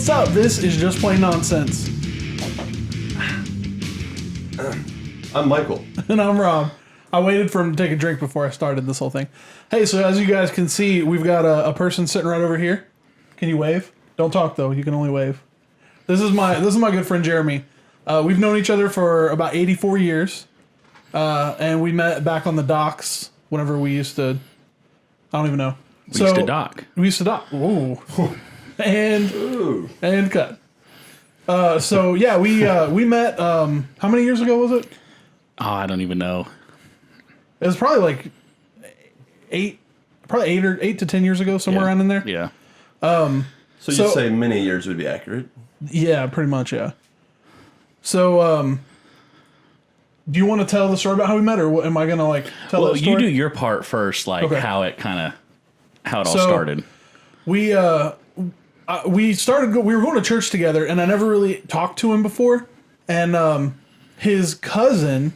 what's up? This is Just Plain Nonsense. I'm Michael. And I'm Rob. I waited for him to take a drink before I started this whole thing. Hey, so as you guys can see, we've got a person sitting right over here. Can you wave? Don't talk though. You can only wave. This is my good friend Jeremy. We've known each other for about 84 years, and we met back on the docks whenever we used to. I don't even know. We used to dock. We used to dock. Ooh. And cut. So yeah, we met. How many years ago was it? Oh, I don't even know. It was probably like eight to 10 years ago, somewhere around in there. Yeah. So you'd say many years would be accurate? Yeah, pretty much, yeah. So, do you want to tell the story about how we met, or am I going to, tell the story? You do your part first, Okay. how it all started. We were going to church together, and I never really talked to him before, and his cousin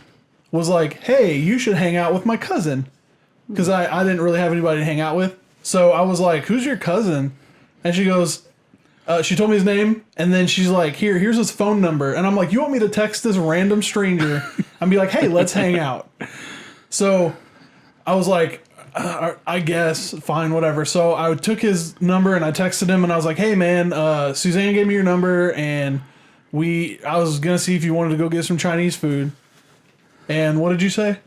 was like, hey, you should hang out with my cousin, because I didn't really have anybody to hang out with. So I was like, who's your cousin? And she goes, she told me his name, and then she's like, here's his phone number. And I'm like, you want me to text this random stranger and be like, hey, let's hang out? So I was like, I guess, fine, whatever. So I took his number and I texted him, and I was like, hey, man, Suzanne gave me your number, and I was going to see if you wanted to go get some Chinese food. And what did you say?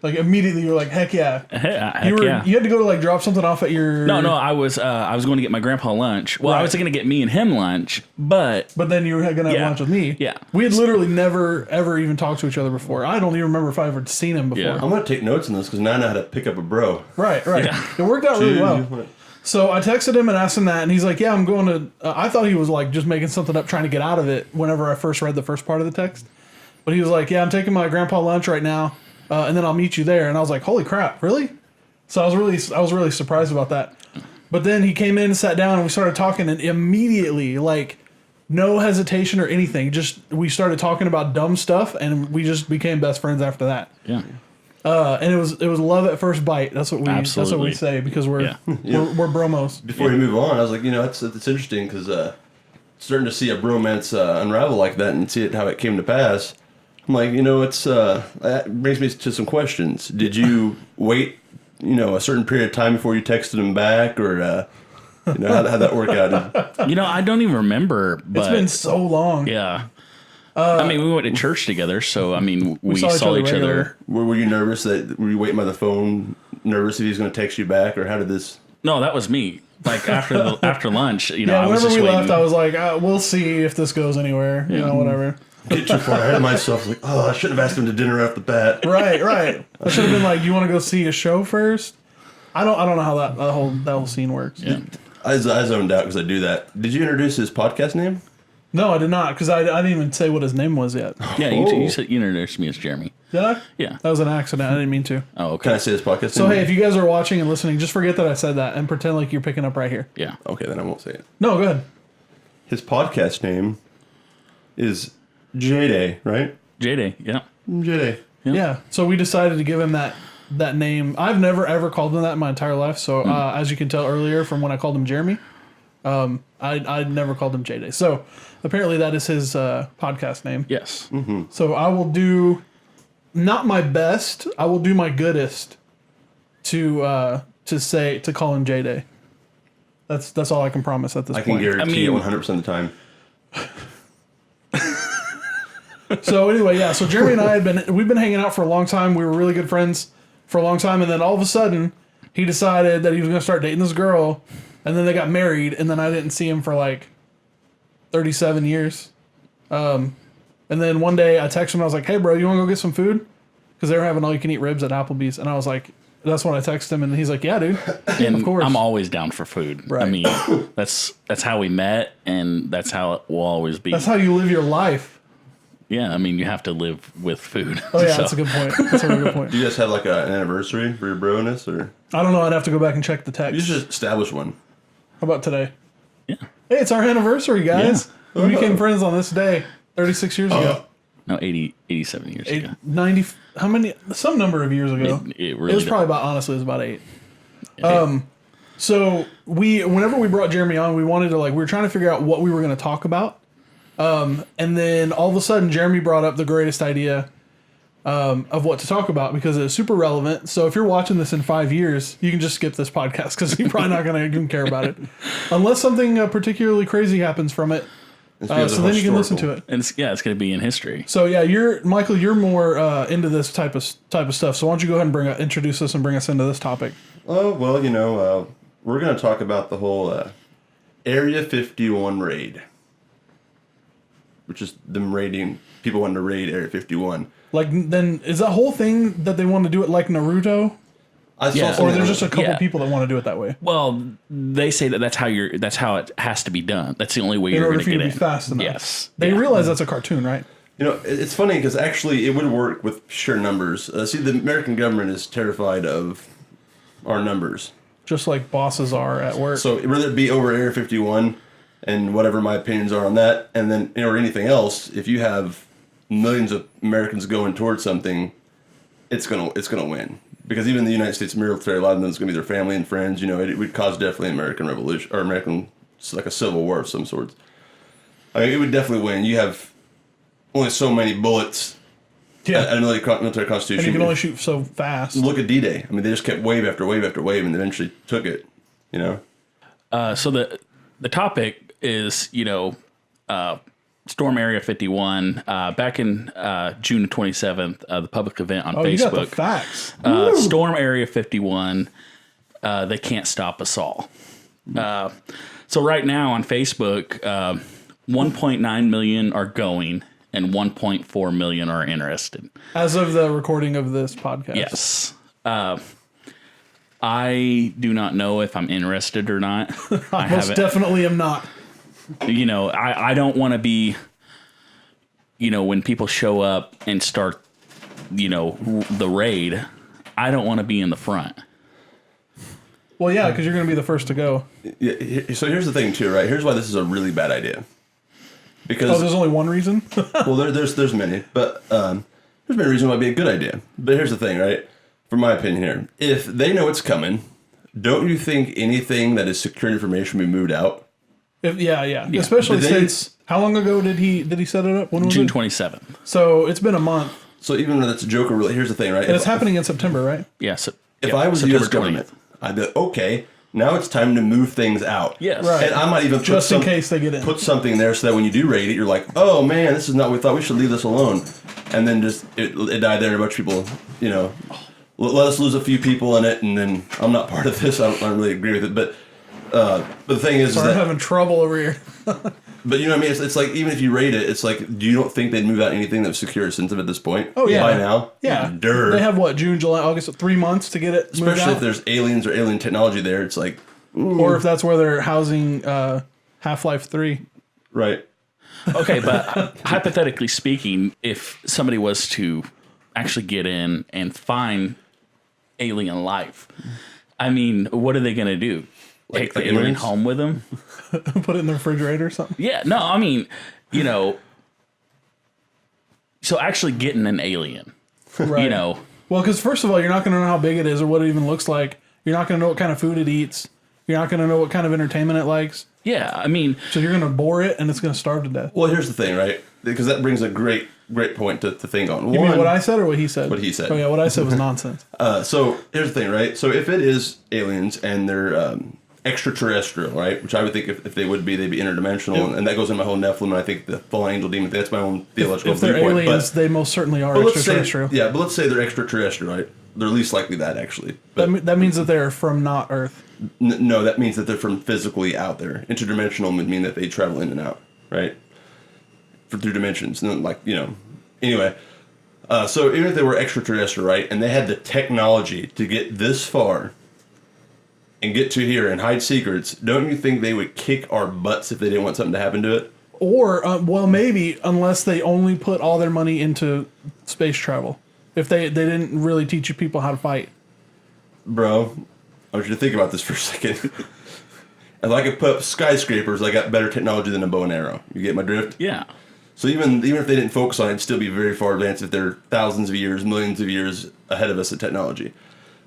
Like immediately you were like, heck yeah. You had to go to drop something off at your... No, I was going to get my grandpa lunch. Well, right. I was going to get me and him lunch, but then you were going to have lunch with me. Yeah. We had literally never, ever even talked to each other before. I don't even remember if I ever seen him before. Yeah. I'm going to take notes on this because now I know how to pick up a bro. Right. Yeah. It worked out really well. So I texted him and asked him that, and he's like, yeah, I'm going to... I thought he was just making something up, trying to get out of it whenever I first read the first part of the text. But he was like, yeah, I'm taking my grandpa lunch right now. And then I'll meet you there. And I was like, holy crap, really? So I was really surprised about that. But then he came in and sat down and we started talking, and immediately, no hesitation or anything, we started talking about dumb stuff, and we just became best friends after that. Yeah. And it was love at first bite. That's what we say, because we're bromos. Before you move on, I was like, it's interesting because starting to see a bromance unravel like that and see how it came to pass. I'm like, that brings me to some questions. Did you wait, a certain period of time before you texted him back, or, how'd that work out? I don't even remember. But, it's been so long. Yeah. We went to church together, so, we saw each other. Were you nervous were you waiting by the phone, nervous if he was going to text you back, or how did this? No, that was me. After lunch, I was just waiting. Left, I was like, we'll see if this goes anywhere, whatever. Get too far ahead of myself. Like, I shouldn't have asked him to dinner off the bat. Right. I should have been like, you want to go see a show first? I don't know how that whole scene works. Yeah. I zoned out because I do that. Did you introduce his podcast name? No, I did not, because I didn't even say what his name was yet. Yeah, you said you introduced me as Jeremy. Did I? Yeah. That was an accident. I didn't mean to. Oh, okay. Can I say his podcast name? So, hey, if you guys are watching and listening, just forget that I said that and pretend like you're picking up right here. Yeah. Okay, then I won't say it. No, go ahead. His podcast name is J-Day, right? J-Day, yeah. J-Day. Yeah. So we decided to give him that name. I've never, ever called him that in my entire life. So, as you can tell earlier from when I called him Jeremy, I never called him J-Day. So, apparently that is his podcast name. Yes. Mm-hmm. So I will do not my best. I will do my goodest to call him J-Day. That's all I can promise at this point. I can guarantee it 100% of the time. So anyway, yeah. So Jeremy and I we've been hanging out for a long time. We were really good friends for a long time, and then all of a sudden, he decided that he was going to start dating this girl, and then they got married, and then I didn't see him for 37 years. And then one day I texted him. I was like, "Hey, bro, you want to go get some food?" Because they were having all-you-can-eat ribs at Applebee's, and I was like, "That's when I texted him," and he's like, "Yeah, dude, and of course." I'm always down for food. Right. That's how we met, and that's how it will always be. That's how you live your life. Yeah, you have to live with food. Oh yeah, that's a good point. That's a really good point. Do you guys have an anniversary for your bro-ness, or? I don't know. I'd have to go back and check the text. You should establish one. How about today? Yeah. Hey, it's our anniversary, guys. Yeah. We became friends on this day 36 years ago. No, 87 years ago. 90, how many? Some number of years ago. It really it was probably about, honestly, it was about 8. So whenever we brought Jeremy on, we wanted to we were trying to figure out what we were going to talk about. And then all of a sudden, Jeremy brought up the greatest idea of what to talk about because it was super relevant. So if you're watching this in 5 years, you can just skip this podcast because you're probably not going to even care about it. Unless something particularly crazy happens from it. So then you can listen to it. And it's going to be in history. So yeah, Michael, you're more into this type of stuff. So why don't you go ahead and introduce us and bring us into this topic? Oh, well, we're going to talk about the whole Area 51 raid, which is them raiding, people wanting to raid Area 51. Then is that whole thing that they want to do it like Naruto? I saw Or there's just a couple people that want to do it that way? Well, they say that's how it has to be done. That's the only way you're going to get in. In order for you to be fast enough. Yes. They realize that's a cartoon, right? It's funny because actually it would work with sheer numbers. See, the American government is terrified of our numbers. Just like bosses are at work. So whether it be over Area 51 and whatever my opinions are on that, and then or anything else, if you have millions of Americans going towards something, it's gonna win. Because even the United States military, a lot of them is gonna be their family and friends. It would cause definitely American revolution or like a civil war of some sorts. I mean, it would definitely win. You have only so many bullets. Yeah. At a military constitution. And you can only shoot so fast. Look at D-Day. I mean, they just kept wave after wave after wave, and eventually took it. So the topic is Storm Area 51. Back in June 27th, the public event on Facebook. You got the facts. Storm Area 51. They can't stop us all. So right now on Facebook, 1.9 million are going. And 1.4 million are interested. As of the recording of this podcast. Yes. I do not know if I'm interested or not. I most definitely am not. I don't want to be, when people show up and start, the raid, I don't want to be in the front. Well, yeah, because you're going to be the first to go. Yeah, so here's the thing, too, right? Here's why this is a really bad idea. Because there's only one reason? Well, there's many, but there's many reasons why it'd be a good idea. But here's the thing, right? From my opinion here, if they know it's coming, don't you think anything that is secure information will be moved out? Yeah. Especially since how long ago did he set it up? When was June it? 27th. So it's been a month. So even though that's a joke, really, here's the thing, right? And it's happening in September, right? Yes. If I was the U.S. government, I'd be like, okay. Now it's time to move things out. Yes. Right. And I might even just in case they get in. Put something there so that when you do raid it, you're like, oh man, this is not what we thought. We should leave this alone. And then just it died there, and a bunch of people, let us lose a few people in it, and then I'm not part of this. I don't really agree with it. But the thing is, I'm having trouble over here. But you know what I mean? It's like, even if you raid it, it's like, do you don't think they'd move out anything that's secure or sensitive at this point? Oh, yeah. By now? Yeah. Durr. They have what, June, July, August, 3 months to get it moved out? Especially if there's aliens or alien technology there, it's like... Or if that's where they're housing Half-Life 3. Right. Okay, but hypothetically speaking, if somebody was to actually get in and find alien life, I mean, what are they going to do? Take the alien home with them? Put it in the refrigerator or something? Yeah, no, I mean, so actually getting an alien, right. Well, because first of all, you're not going to know how big it is or what it even looks like. You're not going to know what kind of food it eats. You're not going to know what kind of entertainment it likes. Yeah, I mean... So you're going to bore it, and it's going to starve to death. Well, here's the thing, right? Because that brings a great point to think on. You mean what I said or what he said? What he said. Oh, yeah, what I said was nonsense. So here's the thing, right? So if it is aliens and they're extraterrestrial, right? Which I would think if they would be, they'd be interdimensional. And that goes in my whole Nephilim, and I think the fallen angel demon, that's my own theological viewpoint. If they're aliens, they most certainly are extraterrestrial. But let's say they're extraterrestrial, right? They're least likely that, actually. But that means that they're from not Earth. No, that means that they're from physically out there. Interdimensional would mean that they travel in and out, right? Through dimensions. And Anyway, so even if they were extraterrestrial, right, and they had the technology to get this far and get to here and hide secrets, don't you think they would kick our butts if they didn't want something to happen to it? Or, well, maybe, unless they only put all their money into space travel. If they didn't really teach you people how to fight. Bro, I want you to think about this for a second. If I could put up skyscrapers, I got better technology than a bow and arrow. You get my drift? Yeah. So even if they didn't focus on it, it'd still be very far advanced if they're thousands of years, millions of years ahead of us in technology.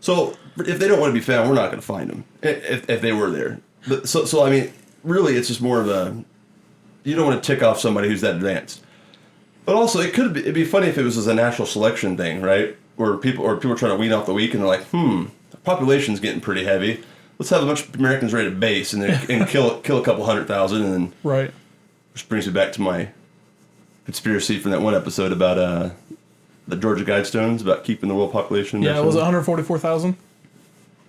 So if they don't want to be found, we're not going to find them if they were there. But so I mean, really, it's just more of a, you don't want to tick off somebody who's that advanced. But also, it'd be funny if it was a natural selection thing, right? Where people are trying to wean off the weak, and they're like, the population's getting pretty heavy. Let's have a bunch of Americans ready to base and kill a couple 100,000, and then Right. which brings me back to my conspiracy from that one episode about the Georgia Guidestones about keeping the world population. Yeah, it was 144,000.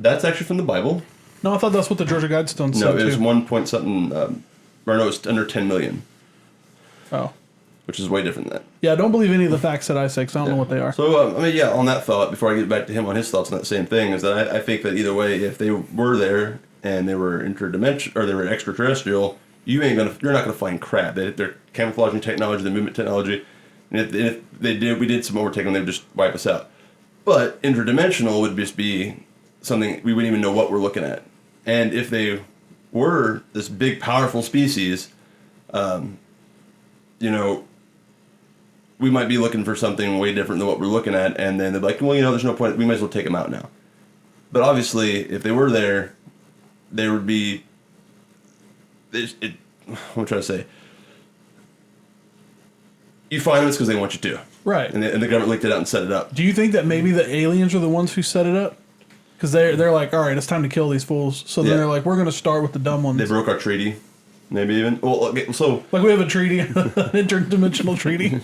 That's actually from the Bible. No, I thought that's what the Georgia Guidestones said No, it was too. 1 point something, or no, it's under 10 million, Oh. which is way different than that. Yeah, don't believe any of the facts that I say because I don't know what they are. So, I mean, yeah, on that thought, before I get back to him on his thoughts on that same thing, is that I think that either way, if they were there and they were interdimensional or they were extraterrestrial, you're not gonna find crap. They're camouflaging technology, the movement we did some overtake them, they would just wipe us out. But interdimensional would just be something we wouldn't even know what we're looking at. And if they were this big, powerful species, we might be looking for something way different than what we're looking at, and then they're like, well, there's no point, we might as well take them out now. But obviously, if they were there, there would be, what am I trying to say? You find them, it's because they want you to. Right. And the government leaked it out and set it up. Do you think that maybe the aliens are the ones who set it up? Because they're like, all right, it's time to kill these fools. So then Yeah. they're like, we're going to start with the dumb ones. They broke our treaty, maybe even. Well, okay, so Like we have a treaty, an interdimensional treaty.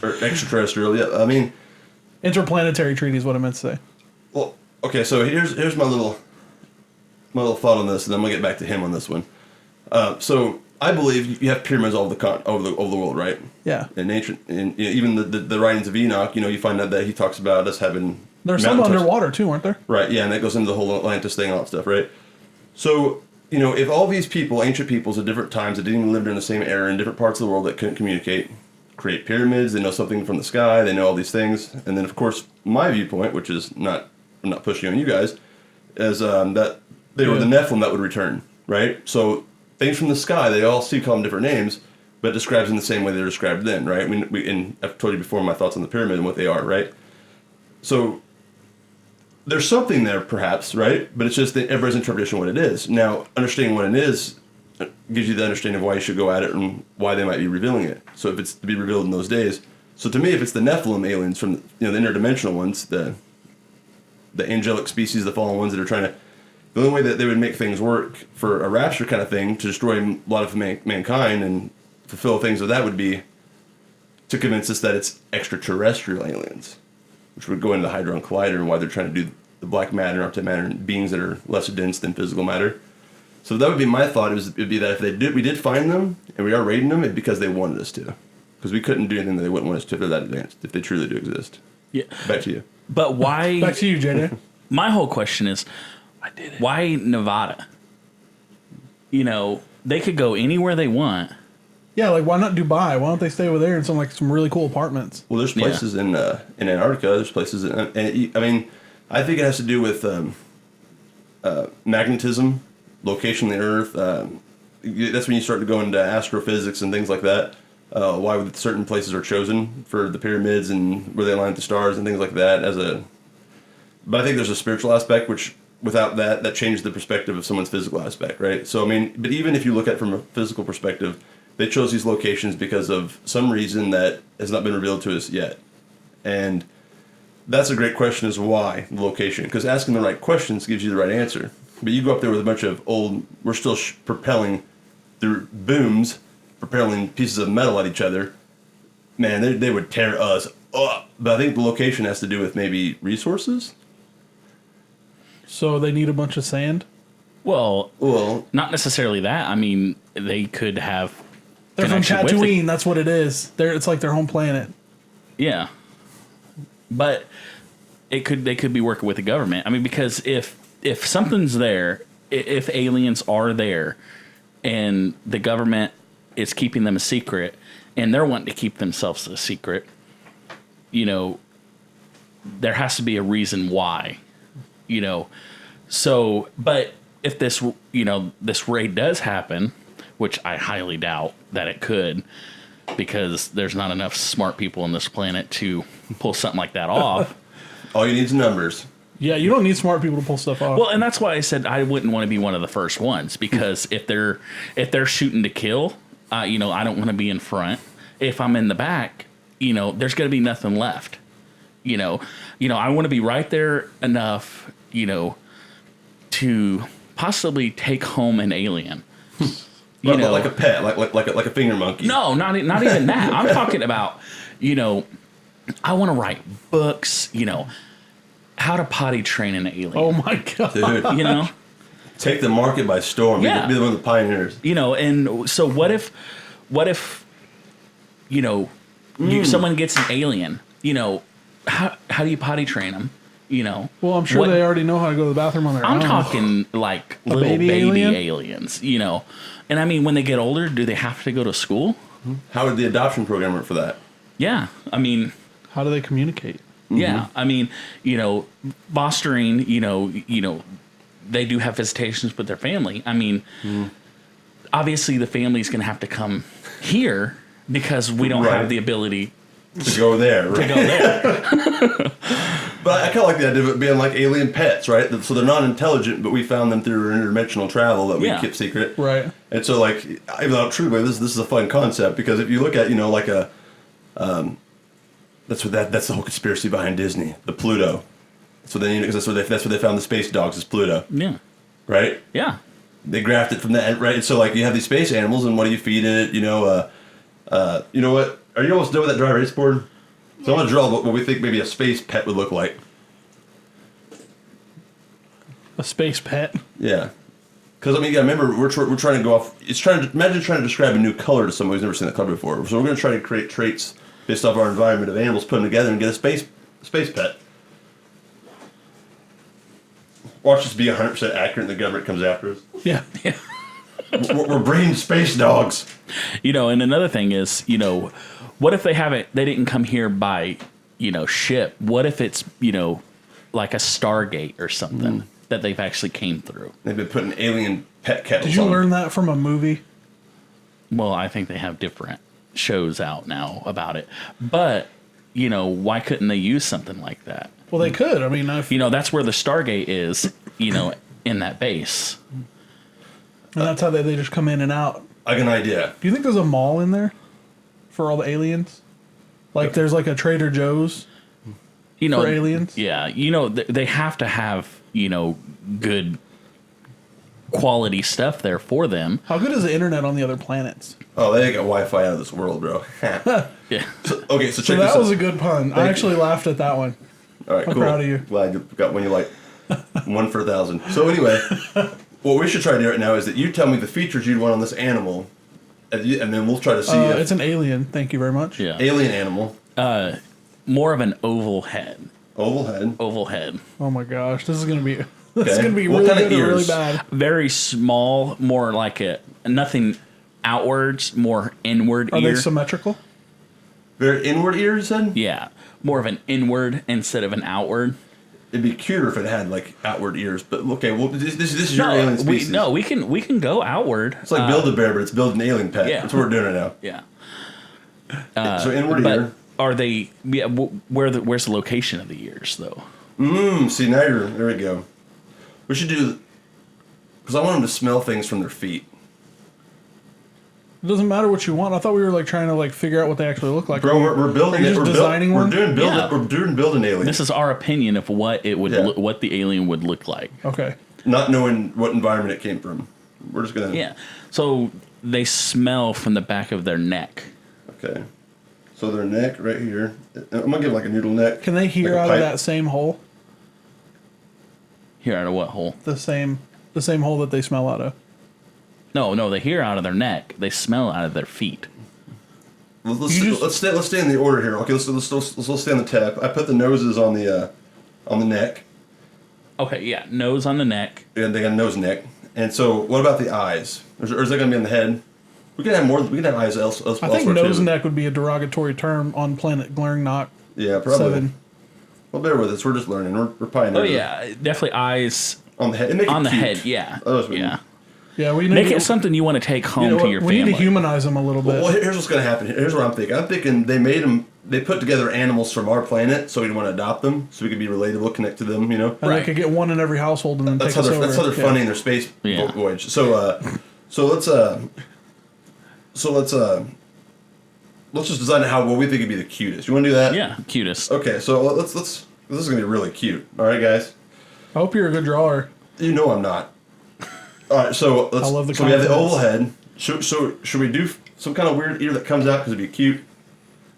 or extraterrestrial. Yeah, I mean, Interplanetary treaty is what I meant to say. well, okay. So here's my little thought on this, and then I'm gonna get back to him on this one. So I believe you have pyramids all over the world, right? Yeah. In ancient, even the writings of Enoch, you find out that he talks about us having. There's some mountaintops. underwater too, aren't there? Right, yeah, and that goes into the whole Atlantis thing and all that stuff, right? So, if all these people, ancient peoples at different times that didn't even live during the same era in different parts of the world that couldn't communicate, create pyramids, they know something from the sky, they know all these things, and then of course my viewpoint, which is I'm not pushing on you guys, is that they were the Nephilim that would return, right? So things from the sky, they all call them different names, but describes in the same way they're described then, right? And I've told you before my thoughts on the pyramid and what they are, right? So there's something there, perhaps, right? But it's just that everybody's interpretation of what it is. Now, understanding what it is gives you the understanding of why you should go at it and why they might be revealing it. So if it's to be revealed in those days. So to me, if it's the Nephilim aliens from the interdimensional ones, the angelic species, the fallen ones that are trying to, the only way that they would make things work for a rapture kind of thing to destroy a lot of mankind and fulfill things of that would be to convince us that it's extraterrestrial aliens, which would go into the Hadron Collider and why they're trying to do the black matter and antimatter beings that are less dense than physical matter. So that would be my thought. It'd be that if we did find them and we are raiding them, it'd because they wanted us to, because we couldn't do anything that they wouldn't want us to if they're that advanced, if they truly do exist. Yeah. Back to you. But why? Back to you, JJ. My whole question is, why Nevada? They could go anywhere they want. Yeah, like why not Dubai? Why don't they stay over there in some really cool apartments? Well, there's places in Antarctica. There's places, I think it has to do with magnetism, location of the Earth. That's when you start to go into astrophysics and things like that. Why certain places are chosen for the pyramids and where they align with the stars and things like that. But I think there's a spiritual aspect, which without that changes the perspective of someone's physical aspect, right? So but even if you look at it from a physical perspective, they chose these locations because of some reason that has not been revealed to us yet. And that's a great question, is why the location? Because asking the right questions gives you the right answer. But you go up there with a bunch of we're still propelling through booms, propelling pieces of metal at each other. Man, they would tear us up. But I think the location has to do with maybe resources. So they need a bunch of sand? Well, not necessarily that. I mean, they could have. They're from connection with Tatooine. it. That's what it is. It's like their home planet. Yeah, but they could be working with the government. I mean, because if something's there, if aliens are there, and the government is keeping them a secret, and they're wanting to keep themselves a secret, there has to be a reason why, So, but if this raid does happen, which I highly doubt that it could, because there's not enough smart people on this planet to pull something like that off. All you need is numbers. Yeah, you don't need smart people to pull stuff off. Well, and that's why I said I wouldn't want to be one of the first ones, because if they're shooting to kill, you know, I don't want to be in front. If I'm in the back, you know, there's going to be nothing left. You know, I want to be right there enough, you know, to possibly take home an alien. You know, like a pet, like a finger monkey. No, not even that. I'm talking about, you know, I want to write books, you know, how to potty train an alien. Oh my god, dude! You know, take the market by storm. Yeah. Be one of the pioneers. You know, and so what if, you know, someone gets an alien? You know, how do you potty train them? You know, well, I'm sure they already know how to go to the bathroom on their own. I'm talking like little baby alien? aliens, you know. And I mean, when they get older, do they have to go to school? How would the adoption program work for that? Yeah. I mean, how do they communicate? Yeah. I mean, you know, fostering, you know, they do have visitations with their family. I mean, obviously the family's going to have to come here because we don't have the ability to go there. Right? But I kind of like the idea of it being like alien pets, right? So they're not intelligent, but we found them through interdimensional travel that we keep secret. Right. And so, like, even though true, but this is a fun concept because if you look at, you know, like a, that's the whole conspiracy behind Disney, the Pluto. So then, that's where they found the space dogs is Pluto. Yeah. Right. Yeah. They grafted from that, right? And so, like, you have these space animals, and what do you feed it? You know, you know what? Are you almost done with that dry erase board? So I'm gonna draw what we think maybe a space pet would look like. A space pet? Yeah. Because I mean, yeah, remember we're trying to go off. Imagine trying to describe a new color to someone who's never seen that color before. So we're going to try to create traits based off our environment of animals, put them together, and get a space pet. Watch this be 100% accurate, and the government comes after us. Yeah. We're breeding space dogs. You know, and another thing is, you know, what if they didn't come here by, you know, ship? What if it's, you know, like a Stargate or something that they've actually came through? They've been putting alien pet kettles. Did you on learn that from a movie? Well, I think they have different shows out now about it. But, you know, why couldn't they use something like that? Well, they could. I mean, you know, that's where the Stargate is, you know, in that base. And that's how they just come in and out. I got an idea. Do you think there's a mall in there for all the aliens? Like there's like a Trader Joe's for aliens? Yeah. You know, they have to have, you know, good quality stuff there for them. How good is the internet on the other planets? Oh, they got Wi-Fi out of this world, bro. Yeah. So check this that out. was a good pun. I actually laughed at that one. All right, I'm cool. proud of you. Glad you got one you like. 1 for 1,000. So anyway, what we should try to do right now is that you tell me the features you'd want on this animal, and then we'll try to see if it's an alien. Thank you very much. Yeah. alien animal. More of an oval head. Oval head. Oval head. Oh my gosh, this is gonna be What really kind of good or really ears? bad. Very small, more like nothing outwards, more inward Are ear. they symmetrical? Very inward ear, you said? Yeah. More of an inward instead of an outward. It'd be cuter if it had like outward ears, but okay. Well, this is your alien species. We can go outward. It's like Build-A-Bear, but it's build an alien pet. Yeah. That's what we're doing right now. Yeah. So inward But ear. are they? Yeah. Where's the location of the ears though? See, now there we go. We should do, because I want them to smell things from their feet. It doesn't matter what you want. I thought we were like trying to like figure out what they actually look like. Bro, we're building Are you it. just designing one? We're doing building aliens. This is our opinion of what it would, what the alien would look like. Okay. Not knowing what environment it came from. We're just gonna. Yeah. So they smell from the back of their neck. Okay. So their neck right here. I'm gonna give like a noodle neck. Can they hear like a out pipe. of that same hole? Hear out of what hole? The same hole that they smell out of. No, they hear out of their neck. They smell out of their feet. Let's stay in the order here. Okay, let's stay on the tip. I put the noses on the neck. Okay, yeah, nose on the neck. And they got a nose and neck. And so, what about the eyes? Or is that gonna be on the head? We can have more. We can have eyes elsewhere. I think nose and neck would be a derogatory term on planet Glaring Knock. Yeah, probably. 7. Well, bear with us. We're just learning. We're pioneers. Oh yeah, definitely eyes On the head. And make it on the cute. head. Yeah, Oh, that's what yeah. Yeah, we need Make to, it something you want to take home you know to what, your we family. need to humanize them a little bit. Well, here's what's going to happen. Here's what I'm thinking. I'm thinking they made them they put together animals from our planet, so we want to adopt them, so we can be relatable, connect to them, you know. And they could get one in every household and then take us over. That's how they're funding their space voyage. So let's just design what we think would be the cutest. You want to do that? Yeah, cutest. Okay, so let's. This is gonna be really cute. All right, guys. I hope you're a good drawer. You know I'm not. All right, so let's. I love the so we have the confidence. oval head. Should we do some kind of weird ear that comes out because it'd be cute?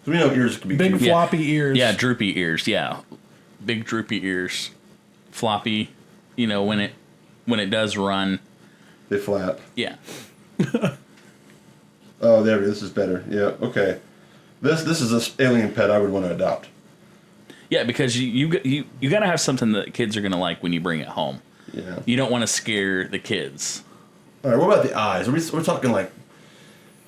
Because we know ears can be Big cute. floppy ears. Yeah, droopy ears. Yeah, big droopy ears, floppy. You know when it does run. They flap. Yeah. Oh, there. This is better. Yeah. Okay. This is this alien pet I would want to adopt. Yeah, because you got to have something that kids are gonna like when you bring it home. Yeah. You don't want to scare the kids. All right. What about the eyes? We're talking like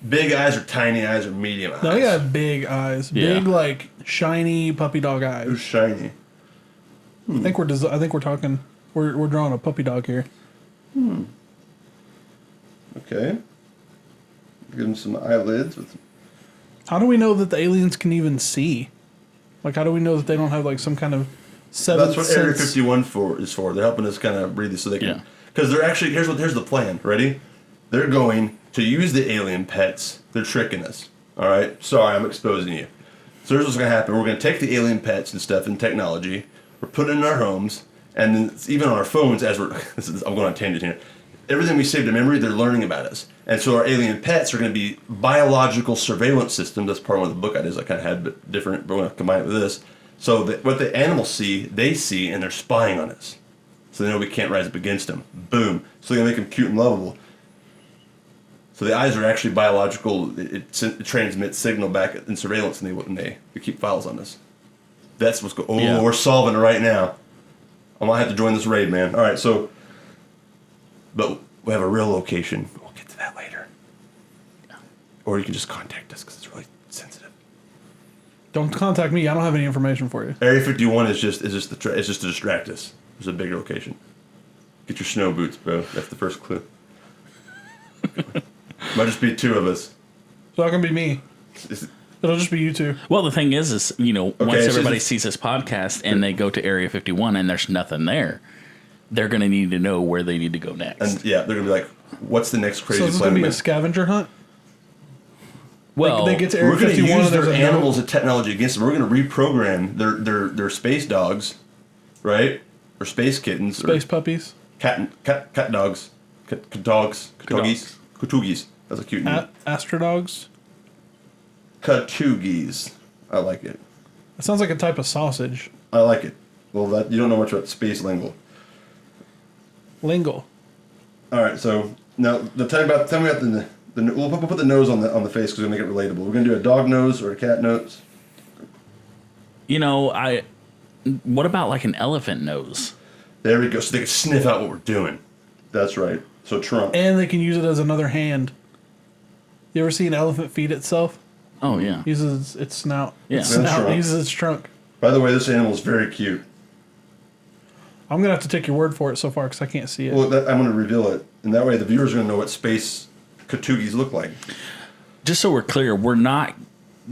big eyes or tiny eyes or medium eyes. No, you got big eyes. Yeah. Big, like, shiny puppy dog eyes. Who's shiny? I think we're talking. We're drawing a puppy dog here. Okay. Give them some eyelids with. How do we know that the aliens can even see? Like, how do we know that they don't have like some kind of seventh That's what Area sense? 51 is for. They're helping us kind of breathe this so they can. Yeah. Because they're actually here's the plan. Ready? They're going to use the alien pets. They're tricking us. All right. Sorry, I'm exposing you. So here's what's going to happen. We're going to take the alien pets and stuff and technology. We're putting it in our homes, and then it's even on our phones as we're. I'm going on a tangent here. Everything we saved in memory, they're learning about us. And so our alien pets are going to be biological surveillance systems. That's part of one of the book ideas I kind of had, but different. But we're going to combine it with this. So that what the animals see, they see, and they're spying on us. So they know we can't rise up against them. Boom. So they're going to make them cute and lovable. So the eyes are actually biological. It transmits signal back in surveillance, and they keep files on us. That's what's going. Oh, Yeah. We're solving it right now. I might have to join this raid, man. All right, so. But we have a real location. We'll get to that later. Or you can just contact us because it's really sensitive. Don't contact me. I don't have any information for you. Area 51 is just to distract us. There's a bigger location. Get your snow boots, bro. That's the first clue. Might just be two of us. It's not gonna be me. It'll just be you two. Well, the thing is once so everybody it's- sees this podcast and they go to Area 51 and there's nothing there, they're going to need to know where they need to go next. And yeah, they're gonna be like, "What's the next crazy So is this plan?" gonna be a scavenger hunt? well, They get to Area We're going to 51 use and there's their a note. animals and technology against them. We're going to reprogram their space dogs, right? Or space kittens, Space or puppies. cat dogs, katugis. That's a cute name. Astrodogs. Katugis. I like it. That sounds like a type of sausage. I like it. Well, you don't know much about space lingo. Lingle. All right, so now tell me about the we'll put the nose on the face because we'll make it relatable. We're gonna do a dog nose or a cat nose. what about like an elephant nose? There we go. So they can sniff out what we're doing. That's right. So trunk. And they can use it as another hand. You ever see an elephant feed itself? Oh, yeah. Uses its snout. Yeah. Its snout Trunk. uses its trunk. By the way, this animal is very cute. I'm gonna have to take your word for it so far because I can't see it. Well, I'm going to reveal it, and that way the viewers are going to know what space katugis look like. Just so we're clear, we're not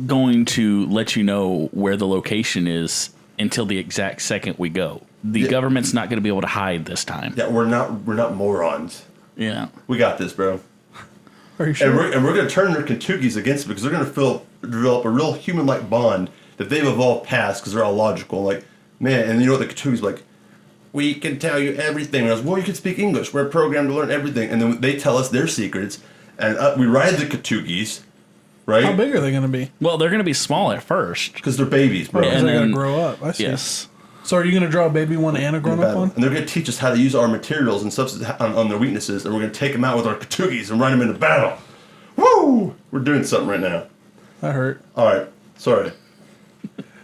going to let you know where the location is until the exact second we go. The government's not going to be able to hide this time. Yeah, we're not morons. Yeah. We got this, bro. Are you sure? And we're going to turn their katugis against them because they're going to develop a real human-like bond that they've evolved past because they're all logical. Like, man, and you know what the katugis like? We can tell you everything. And I was, well, you can speak English. We're programmed to learn everything. And then they tell us their secrets, and we ride the katugis, right? How big are they gonna be? Well, they're going to be small at first. Because they're babies, bro. Because And they're gonna then- grow up. I see. Yes. So are you gonna draw a baby one and a grown up one? And they're going to teach us how to use our materials and substance on their weaknesses, and we're going to take them out with our katugis and run them into battle. Woo! We're doing something right now. That hurt. All right, sorry.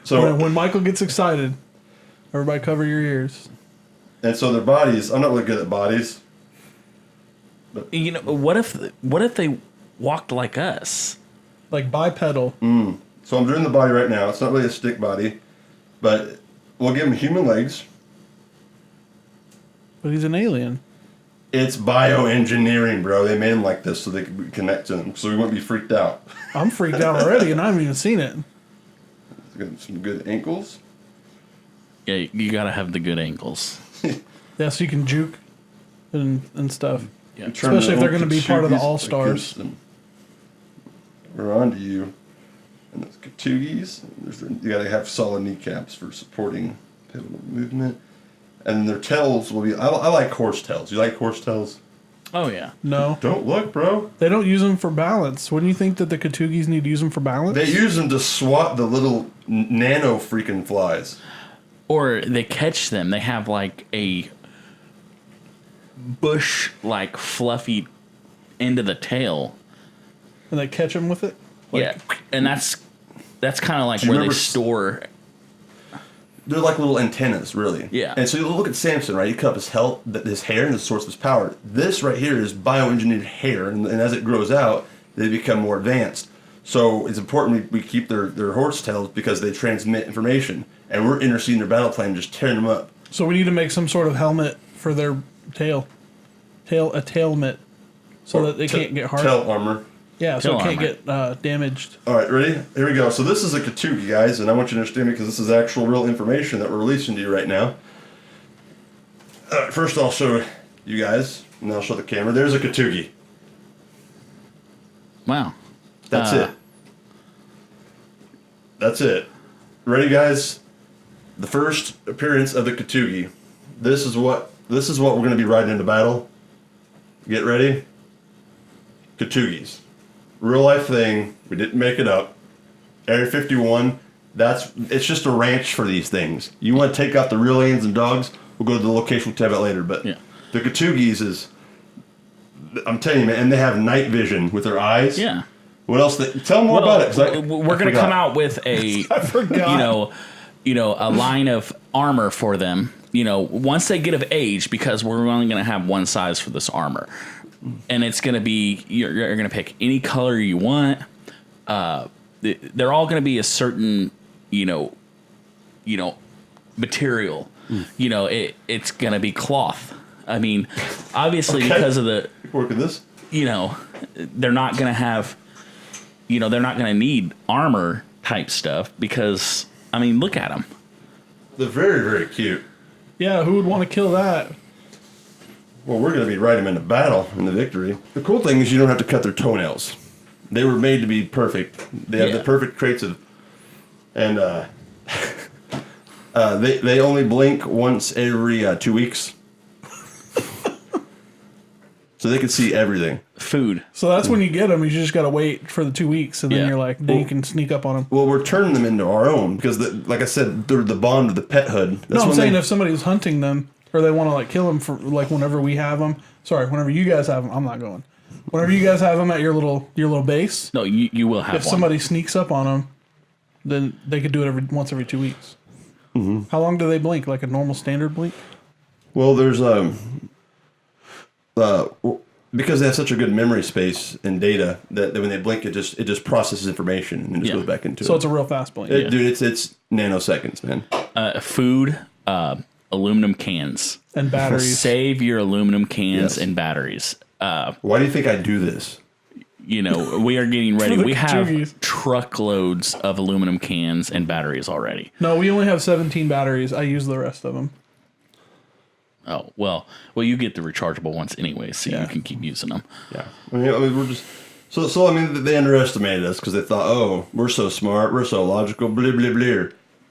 So When Michael gets excited, everybody cover your ears. and so their bodies. I'm not really good at bodies. You know, what if they walked like us? Like bipedal. So I'm doing the body right now. It's not really a stick body, but we'll give them human legs. But he's an alien. It's bioengineering, bro. They made them like this so they could connect to them, so we won't be freaked out. I'm freaked out already and I haven't even seen it. Got some good ankles. Yeah, you gotta have the good ankles. Yeah, so you can juke and stuff. Yeah. Especially if they're going to be part of the All-Stars. We're on to you. And those Katugis, you got to have solid kneecaps for supporting pivotal movement. And their tails will be. I like horse tails. You like horse tails? Oh yeah. No. Don't look, bro. They don't use them for balance. Wouldn't you think that the Katugis need to use them for balance? They use them to swat the little nano freaking flies. Or they catch them. They have like a bush, like fluffy end of the tail. And they catch them with it? Yeah, and that's kind of like Do you where they remember store. They're like little antennas, really. Yeah. And so you look at Samson, right? He cut off his hair, and the source of his power. This right here is bioengineered hair, and as it grows out, they become more advanced. So it's important we keep their horse tails because they transmit information, and we're interceding their battle plan, just tearing them up. So we need to make some sort of helmet for their tail. A tailmet. So that they can't get hard. Tail armor. Yeah, so Tail it can't get damaged. All right, ready? Here we go. So this is a Katugi, guys, and I want you to understand me because this is actual real information that we're releasing to you right now. First, I'll show you guys, and I'll show the camera. There's a Katugi. Wow. That's it. That's it. Ready, guys? The first appearance of the Katugi. This is what we're going to be riding into battle. Get ready. Katugis. Real life thing. We didn't make it up. Area 51. It's just a ranch for these things. You want to take out the real aliens and dogs? We'll go to the location. We'll talk about later. But Yeah. the Katugis is. I'm telling you, man, and they have night vision with their eyes. Yeah. What else? Tell them more about it. 'Cause We're going to come out with a, I forgot. a line of armor for them. Once they get of age, because we're only going to have one size for this armor, and it's going to be you're going to pick any color you want. They're all going to be a certain material. It's going to be cloth. I mean, obviously because of the working this. They're not going to have. They're not going to need armor type stuff because I mean, look at them. They're very, very cute. Yeah, who would want to kill that? Well, we're going to be riding them into battle in the victory. The cool thing is you don't have to cut their toenails. They were made to be perfect. They have the perfect traits of, and they only blink once every 2 weeks, so they can see everything. Food. So that's when you get them. You just got to wait for the 2 weeks, and then Yeah. you're like, then you can sneak up on them. Well, we're turning them into our own because, like I said, they're the bond of the pethood. That's No, I'm when saying if somebody's hunting them or they want to like kill them for like whenever we have them. Sorry, whenever you guys have them, I'm not going. Whenever you guys have them at your little base, No, you will have if one. somebody sneaks up on them, then they could do it once every 2 weeks. Mm-hmm. How long do they blink? Like a normal standard blink? Well, there's because they have such a good memory space and data that when they blink, it just processes information and just Yeah. goes back into it. So it's a real fast blink. Dude, it's nanoseconds, man. Food, aluminum cans. And batteries. Save your aluminum cans Yes. and batteries. Why do you think I do this? We are getting ready. For the We have Katugis. truckloads of aluminum cans and batteries already. No, we only have 17 batteries. I use the rest of them. Oh, well, you get the rechargeable ones anyway, so Yeah. you can keep using them. Yeah, I mean we're just so. I mean, they underestimated us because they thought, oh, we're so smart, we're so logical, blah blah blah.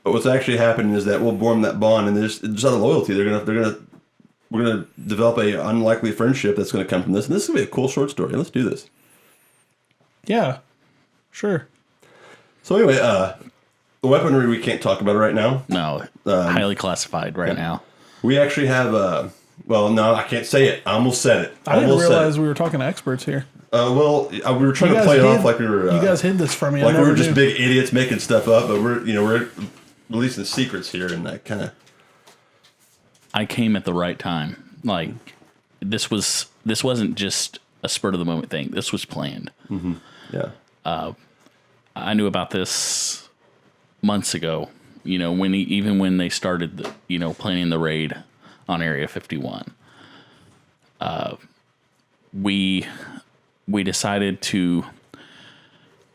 But what's actually happening is that we'll form that bond, and there's just out of loyalty, we're gonna develop a unlikely friendship that's gonna come from this, and this is gonna be a cool short story. Let's do this. Yeah, sure. So anyway, the weaponry we can't talk about right now. No, highly classified right now. We actually have well, no, I can't say it. I almost said it. I didn't almost realize we were talking to experts here. we were trying You to guys play it hid- off like we were. you guys hid this from me. I Like we never were just knew. big idiots making stuff up, but we're releasing secrets here, and that kind of. I came at the right time. Like this wasn't just a spur of the moment thing. This was planned. Yeah. I knew about this months ago. When they started, planning the raid on Area 51. We decided to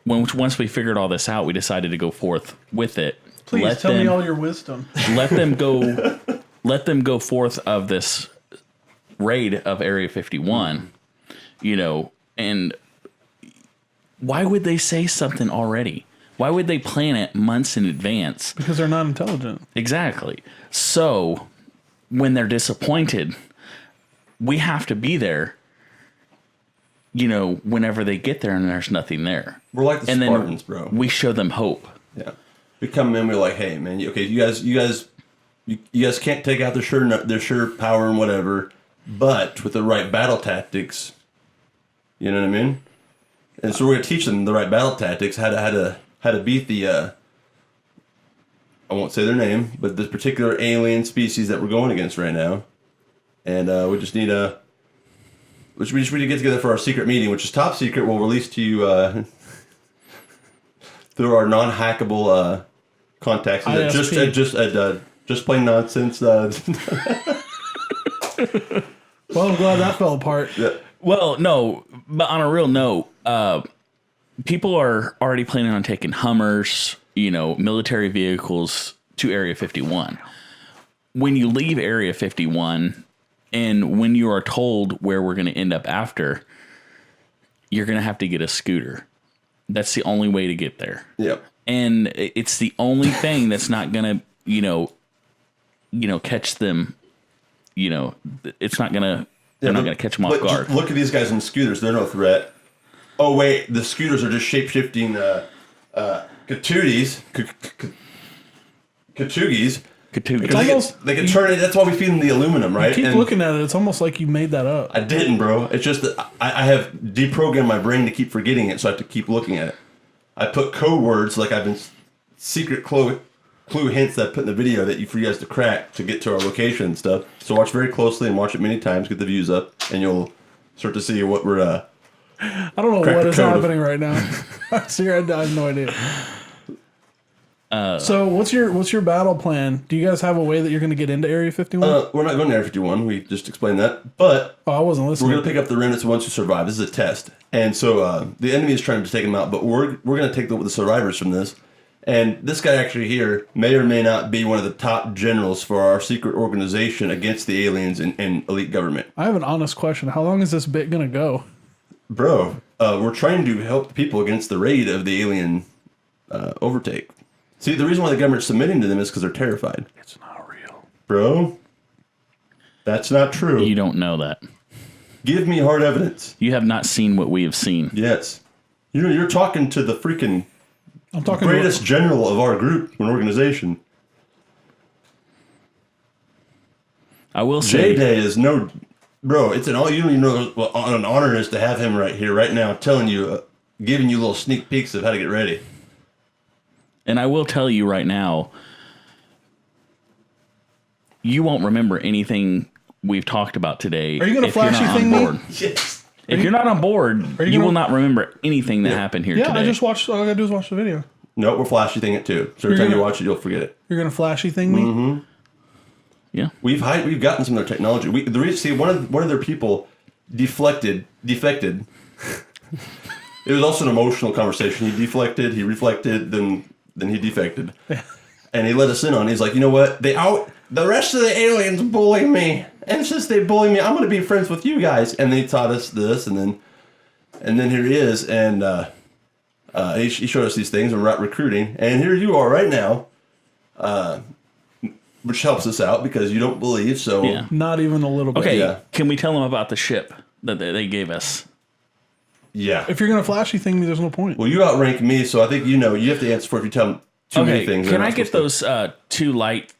once we figured all this out, we decided to go forth with it. Please tell me all your wisdom. Let them go. Let them go forth of this raid of Area 51. You know, and why would they say something already? Why would they plan it months in advance? Because they're not intelligent. Exactly. So when they're disappointed, we have to be there, you know, whenever they get there and there's nothing there. We're like the Spartans, bro. We show them hope. Yeah. We come in, we're like, hey, man, okay, you guys can't take out their sure power and whatever, but with the right battle tactics, you know what I mean? And so we're gonna teach them the right battle tactics, how to beat the I won't say their name, but this particular alien species that we're going against right now. And we just need to get together for our secret meeting, which is top secret. We'll release to you through our non-hackable contacts. Just plain nonsense. Well, I'm glad that fell apart. Yeah. Well, no, but on a real note, people are already planning on taking Hummers, you know, military vehicles to Area 51. When you leave Area 51 and when you are told where we're going to end up after, you're going to have to get a scooter. That's the only way to get there. Yep. And it's the only thing that's not going to, you know, catch them, you know, it's not going to, they're not going to catch them off guard. Look at these guys on scooters. They're no threat. Oh, wait. The scooters are just shape-shifting Katugis. It's almost, they can turn it. That's why we feed them the aluminum, right? Keep looking at it. It's almost like you made that up. I didn't, bro. It's just that I have deprogrammed my brain to keep forgetting it, so I have to keep looking at it. I put code words like I've been secret clue hints that I put in the video for you guys to crack to get to our location and stuff. So watch very closely and watch it many times. Get the views up, and you'll start to see what we're. I don't know what is happening right now. Seriously, I have no idea. So what's your battle plan? Do you guys have a way that you're going to get into Area 51? We're not going to Area 51. We just explained that. But I wasn't listening. We're going to pick up the remnants of ones who survive. This is a test. And so the enemy is trying to take them out, but we're going to take the survivors from this. And this guy actually here may or may not be one of the top generals for our secret organization against the aliens and elite government. I have an honest question. How long is this bit going to go? Bro, we're trying to help people against the raid of the alien overtake. See, the reason why the government's submitting to them is because they're terrified. It's not real. Bro, that's not true. You don't know that. Give me hard evidence. You have not seen what we have seen. Yes. You're talking to the freaking greatest general of our group and organization. I will say... J-Day is no... Bro, it's you don't even know what an honor it is to have him right here, right now, telling you, giving you little sneak peeks of how to get ready. And I will tell you right now, you won't remember anything we've talked about today. Are you going to flashy thing me? Yes. If you're not on board, you will not remember anything that happened here today. Yeah, I just watched. All I got to do is watch the video. No, we're flashy thing it too. So every time you watch it, you'll forget it. You're going to flashy thing me? Mm-hmm. Yeah. We've gotten some of their technology. One of their people defected. It was also an emotional conversation. He deflected, he reflected, then he defected. And he let us in on it. He's like, you know what? The rest of the aliens bully me. And since they bully me, I'm going to be friends with you guys. And they taught us this, and then here he is, and he showed us these things, and we're out recruiting. And here you are right now, which helps us out because you don't believe, so... Yeah. Not even a little bit. Okay, Yeah. Can we tell them about the ship that they gave us? Yeah. If you're going to flashy thing me, there's no point. Well, you outrank me, so I think you have to answer for it if you tell them too many things. Can I get those two lights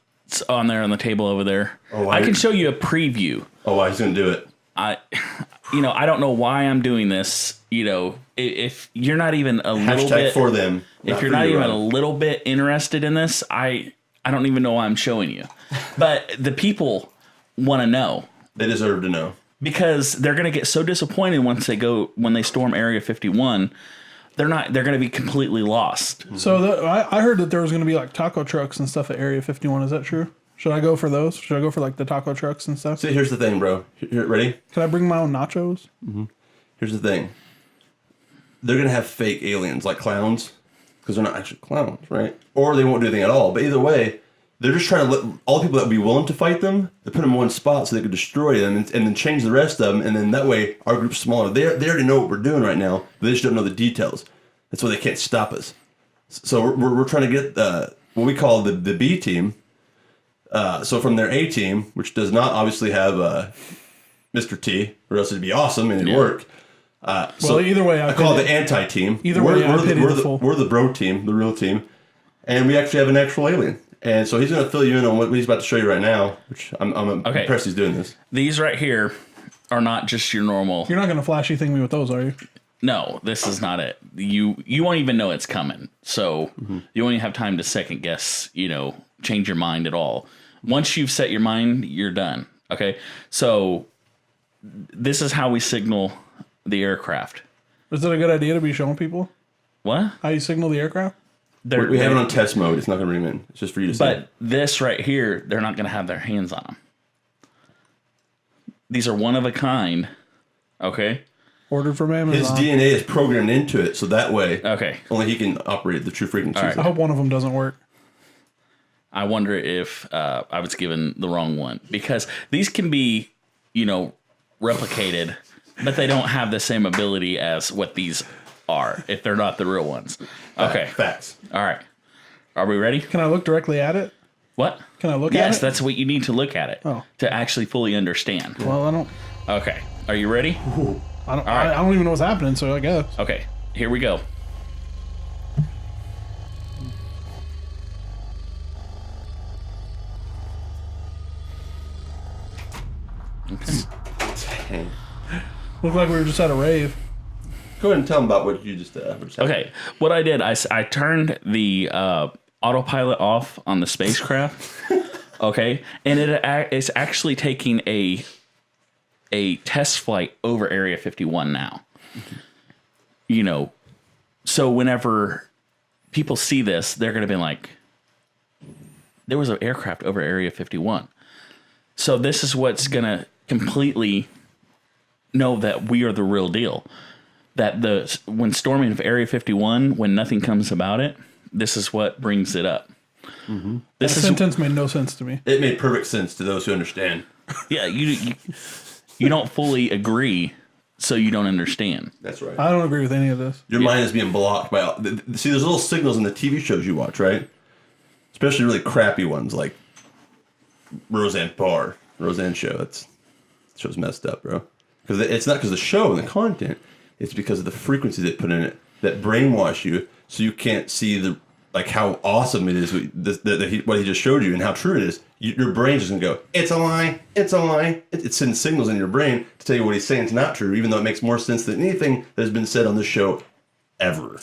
on there on the table over there? I can show you a preview. Oh, he's going to do it. I don't know why I'm doing this. If you're not even a little Hashtag bit for them. If you're not even a little bit interested in this, I don't even know why I'm showing you. But the people want to know. They deserve to know. Because they're going to get so disappointed when they storm Area 51. They're going to be completely lost. So I heard that there was going to be like taco trucks and stuff at Area 51. Is that true? Should I go for those? Should I go for like the taco trucks and stuff? See, here's the thing, bro. Ready? Can I bring my own nachos? Mm-hmm. Here's the thing. they're going to have fake aliens like clowns because they're not actually clowns, right? Or they won't do anything at all. But either way, they're just trying to let all the people that would be willing to fight them, they put them in one spot so they could destroy them and then change the rest of them. And then that way, our group's smaller. They already know what we're doing right now, but they just don't know the details. That's why they can't stop us. So we're trying to get what we call the B team. So from their A team, which does not obviously have Mr. T, or else it'd be awesome and it'd work. So either way, I call it the anti-team. Either way, we're the bro team, the real team, and we actually have an actual alien. And so he's going to fill you in on what he's about to show you right now, which I'm impressed he's doing this. These right here are not just your normal. You're not going to flashy thing me with those, are you? No, this is not it. You won't even know it's coming. So you won't even have time to second guess, change your mind at all. Once you've set your mind, you're done. Okay? So this is how we signal the aircraft. Is it a good idea to be showing people What? how you signal the aircraft? We have it on test mode. It's not going to bring them in. It's just for you to see. But this right here, they're not going to have their hands on them. These are one of a kind. Okay? Ordered from Amazon. His DNA is programmed into it, so that way only he can operate at the true frequencies. Right. I hope one of them doesn't work. I wonder if I was given the wrong one. Because these can be, replicated, but they don't have the same ability as what these are if they're not the real ones. Okay. Facts. All right. Are we ready? Can I look directly at it? What? Can I look at it? Yes, that's what you need to look at it Oh. to actually fully understand. Well, I don't. Okay. Are you ready? I don't. right. I don't even know what's happening. So I guess. Okay. Here we go. Dang. Looked like we were just at a rave. Go ahead and tell him about what you just said. Okay. What I did, I turned the autopilot off on the spacecraft. Okay. And it's actually taking a test flight over Area 51 now. So whenever people see this, they're going to be like, there was an aircraft over Area 51. So this is what's going to completely know that we are the real deal. That when storming of Area 51, when nothing comes about it, this is what brings it up. Mm-hmm. That sentence made no sense to me. It made perfect sense to those who understand. Yeah, you don't fully agree, so you don't understand. That's right. I don't agree with any of this. Your mind is being blocked by... See, there's little signals in the TV shows you watch, right? Especially really crappy ones like Roseanne Show. That show's messed up, bro. Because it's not because of the show and the content. It's because of the frequency they put in it that brainwash you, so you can't see how awesome it is what he just showed you and how true it is. Your brain's just gonna go, it's a lie, it's a lie. It sends signals in your brain to tell you what he's saying is not true, even though it makes more sense than anything that has been said on this show ever.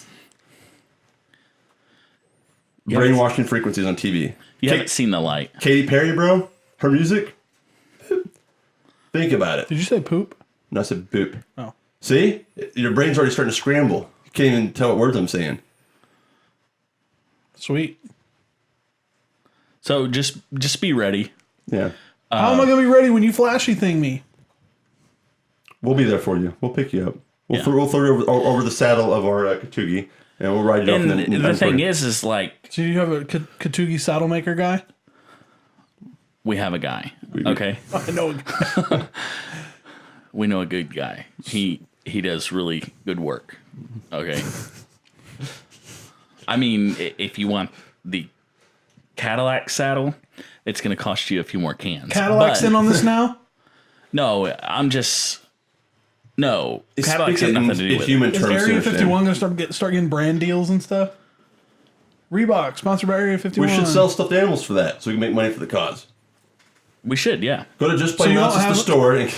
Yes. Brainwashing frequencies on TV. You haven't seen the light. Katy Perry, bro. Her music. Think about it. Did you say poop? No, I said boop. Oh. See? Your brain's already starting to scramble. You can't even tell what words I'm saying. Sweet. So just be ready. Yeah. How am I going to be ready when you flashy thing me? We'll be there for you. We'll pick you up. We'll throw you over the saddle of our Katugi, and we'll ride you off. And the thing is like... So you have a Katugi saddle maker guy? We have a guy. Okay? I know a guy. We know a good guy. He does really good work. Okay? I mean, if you want the Cadillac saddle, it's going to cost you a few more cans. Cadillac's in on this now? No, No, Cadillacs have nothing to do with human it. Is terms. Area 51 going to start getting brand deals and stuff? Reebok, sponsored by Area 51. We should sell stuffed animals for that, so we can make money for the cause. We should, yeah. Go to Just Plain Nonsense, the store. And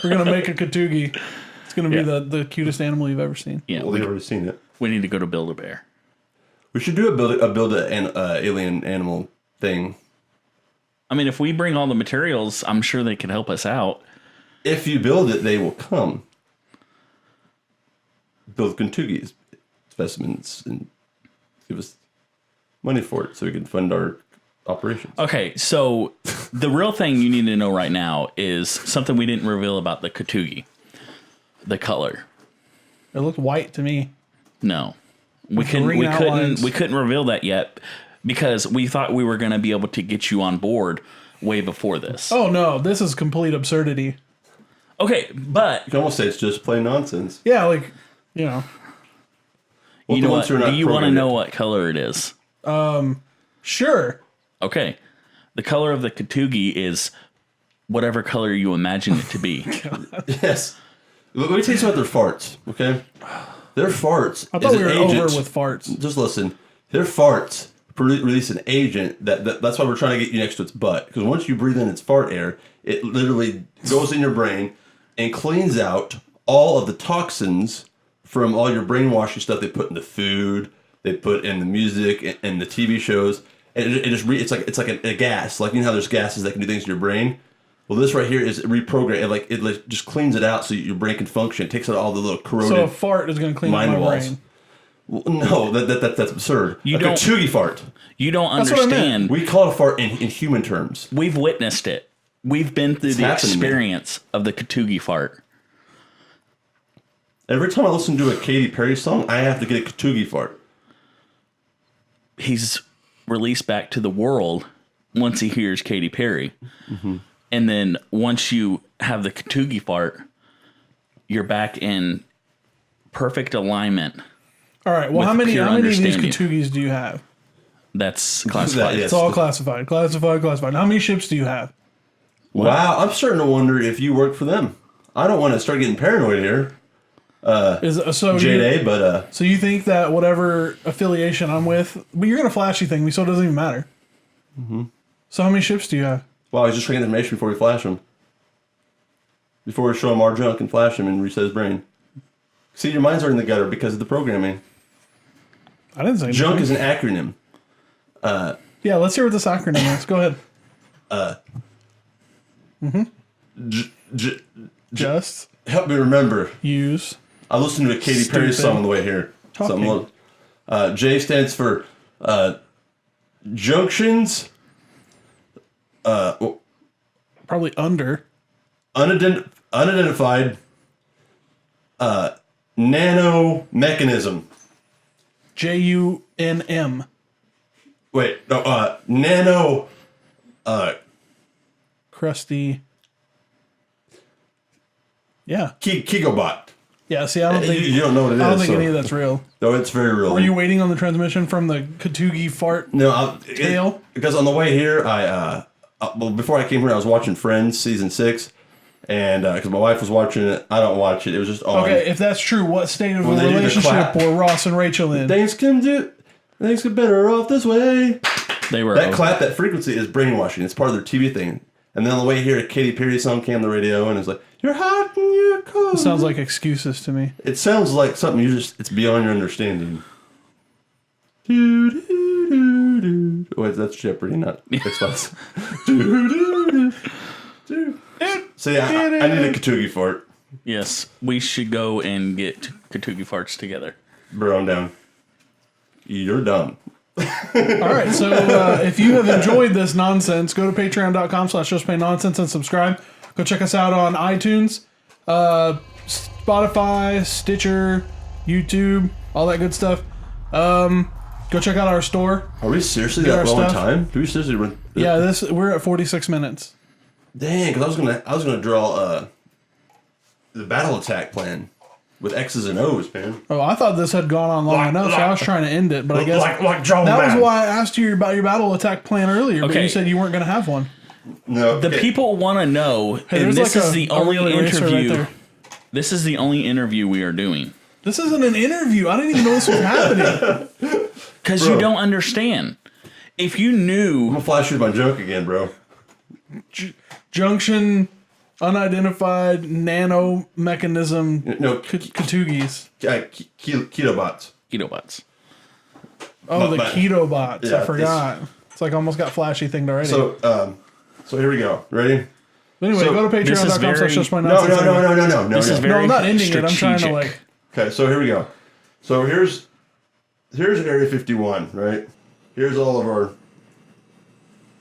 we're going to make a Katugi. It's going to be the cutest animal you've ever seen. Yeah, we've already seen it. We need to go to Build-A-Bear. We should do an alien animal thing. I mean, if we bring all the materials, I'm sure they can help us out. If you build it, they will come. Build Katugi specimens and give us money for it so we can fund our operations. Okay, so the real thing you need to know right now is something we didn't reveal about the Katugi. The color. It looked white to me. No, we green outlines. couldn't reveal that yet because we thought we were going to be able to get you on board way before this. Oh no, this is complete absurdity. Okay, but You can almost say it's just plain nonsense. Yeah, like, you know, Well, you the know ones what? who are Do not you want to programmed know yet. what color it is? sure. Okay, the color of the Katugi is whatever color you imagine it to be. Yes. Let me tell you about their farts, okay? Their farts. I thought is we were an agent. over with farts. Just listen. Their farts release an agent that's why we're trying to get you next to its butt. Because once you breathe in its fart air, it literally goes in your brain and cleans out all of the toxins from all your brainwashing stuff they put in the food, they put in the music and the TV shows. And it's like a gas. Like, you know how there's gases that can do things to your brain? Well, this right here is reprogrammed. It just cleans it out so your brain can function. It takes out all the little corroded So a fart is going to clean up mind my walls. brain. Well, no, that's absurd. You a don't- Katugi fart. You don't That's what I meant. understand. We call it a fart in human terms. We've witnessed it. We've been through the happened to me. experience of the Katugi fart. Every time I listen to a Katy Perry song, I have to get a Katugi fart. He's released back to the world once he hears Katy Perry. Mm-hmm. And then once you have the Katugi fart, you're back in perfect alignment. All right. Well, With how many pure of these understanding. Katugis do you have? That's classified. Yes. It's all classified. Classified. How many ships do you have? Wow, I'm starting to wonder if you work for them. I don't want to start getting paranoid here, So J-Day, but so you think that whatever affiliation I'm with, but you're gonna flashy thing me, so it doesn't even matter. Mm-hmm. So how many ships do you have? wow, he's just trying information before we flash him. Before we show him our junk and flash him and reset his brain. See, your minds are in the gutter because of the programming. I didn't say Junk anything. is an acronym. Yeah, let's hear what this acronym is. Go ahead. Just Help me remember. use. I listened to a Katy Perry Stupid. song on the way here. Talking. J stands for junctions, Probably under. unidentified nano mechanism. JUNM. Wait, no, nano Crusty. Yeah. Kigobot. Yeah, see, I don't think You don't know what it is. I don't think so- any of that's real. No, it's very real. Are you waiting on the transmission from the Katugi fart? No, Tail? because on the way here, well, before I came here, I was watching Friends season 6, and because my wife was watching it, I don't watch it. It was just on. Okay, if that's true, what state of When a they do the relationship clap. were Ross and Rachel in? Things get better off this way. They were That clap, that frequency is brainwashing. It's part of their TV thing. And then on the way here, a Katy Perry song came on the radio, and it's like, "You're hot and you're cold." Sounds like excuses to me. It sounds like something it's beyond your understanding. Do, do, do, do. Wait, that's Jeopardy, not X-Files. Do, do, do, do. So yeah, I need a Katugi fart. Yes, we should go and get Katugi farts together. Bro, I'm down. You're dumb. All right, so if you have enjoyed this nonsense, go to patreon.com/justplainnonsense and subscribe. Go check us out on iTunes, Spotify, Stitcher, YouTube, all that good stuff. Go check out our store. Are we seriously Get that our low on stuff. time? Do we seriously run? Yeah, we're at 46 minutes. Dang, because I was gonna draw the battle attack plan with X's and O's, man. Oh, I thought this had gone on long enough, so I was trying to end it, but I guess like John that was Madden. why I asked you about your battle attack plan earlier, but Okay. you said you weren't going to have one. No, The okay. people want to know, Hey, and there's this is the a only relay racer right interview. there. This is the only interview we are doing This isn't an interview. I didn't even know this was happening. because Bro. you don't understand. If you I'm knew, gonna flash you with my joke again, bro. Junction, unidentified nano mechanism, No, Katugis. Ketobots. Ketobots. Oh, the but- keto bots. yeah, I forgot. It's like almost got flashy thing already. So here we go. Ready? But anyway, so go to this is very- patreon.com/justplainnonsense. This is No, very I'm not ending it. I'm trying to strategic. like. Okay, so here we go. So here's Area 51, right? Here's all of our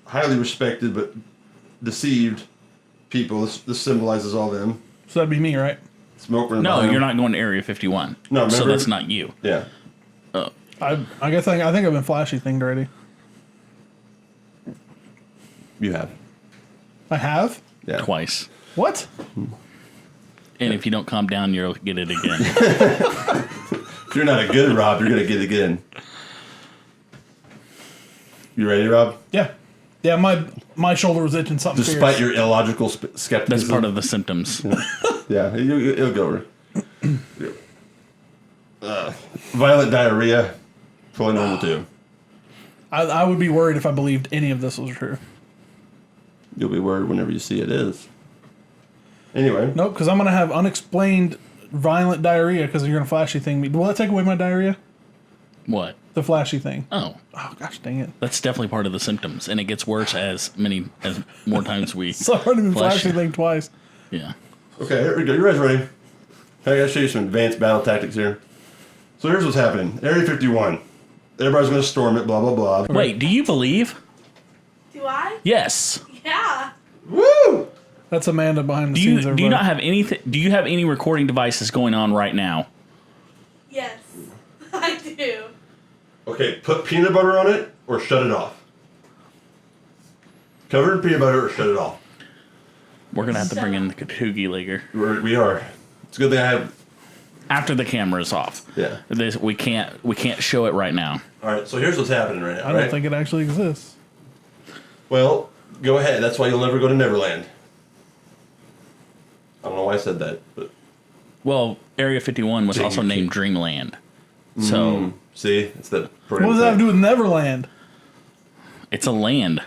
highly respected but deceived people. This symbolizes all them. So that'd be me, right? Smoke from No, behind you're him. not going to Area 51. No, so remember? that's not you. Yeah. I think I've been flashy thinged already. You have. I have? Yeah. Twice. What? And if you don't calm down, you'll get it again. If you're not a good Rob, you're going to get it again. You ready, Rob? Yeah. Yeah, my shoulder was itching something Despite fierce. your illogical skepticism. That's part of the symptoms. Yeah, it'll go over. Violent diarrhea. Totally normal too. I would be worried if I believed any of this was true. You'll be worried whenever you see it is. Anyway. Nope, because I'm going to have unexplained violent diarrhea because you're going to flashy thing me. Will that take away my diarrhea? What? The flashy thing. Oh, Oh, gosh dang it. that's definitely part of the symptoms, and it gets worse as more times we. So I've already been Flash. flashy thing twice. Yeah. Okay, here we go. You guys ready? I gotta show you some advanced battle tactics here. So here's what's happening. Area 51. Everybody's gonna storm it, blah, blah, blah. Wait, do you believe? Do I? Yes. Yeah. Woo! That's Amanda behind the Do scenes. you everybody. not have anything? Do you have any recording devices going on right now? Yes. I do. Okay, put peanut butter on it or shut it off. Cover it in peanut butter or shut it off. We're gonna have to bring in the Katoogie later We are. It's a good thing I have. after the camera is off. Yeah. We can't show it right now. Alright, so here's what's happening right now. I don't right? think it actually exists. Well, go ahead. That's why you'll never go to Neverland. I don't know why I said that, but Well, Area 51 was Dang, also you named can't- Dreamland, so see, it's the What does that have to do with Neverland? it's a land.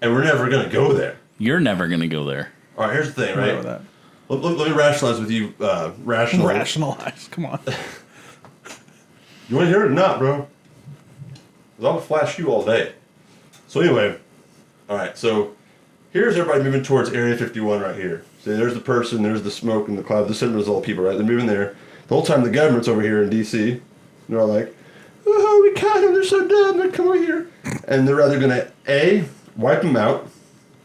And we're never gonna go there. You're never gonna go there. All right, here's the thing, I know right? that. Let me rationalize with you. Rationalize. Rationalize. Come on. You want to hear it or not, bro? 'Cause I'll flash you all day. So anyway, all right. So here's everybody moving towards Area 51 right here. See, there's the person, there's the smoke and the cloud. The center is all people, right? They're moving there. The whole time the government's over here in D.C. They're all like, "Oh, we caught them. They're so dumb. They're come over here." And they're either gonna A, wipe them out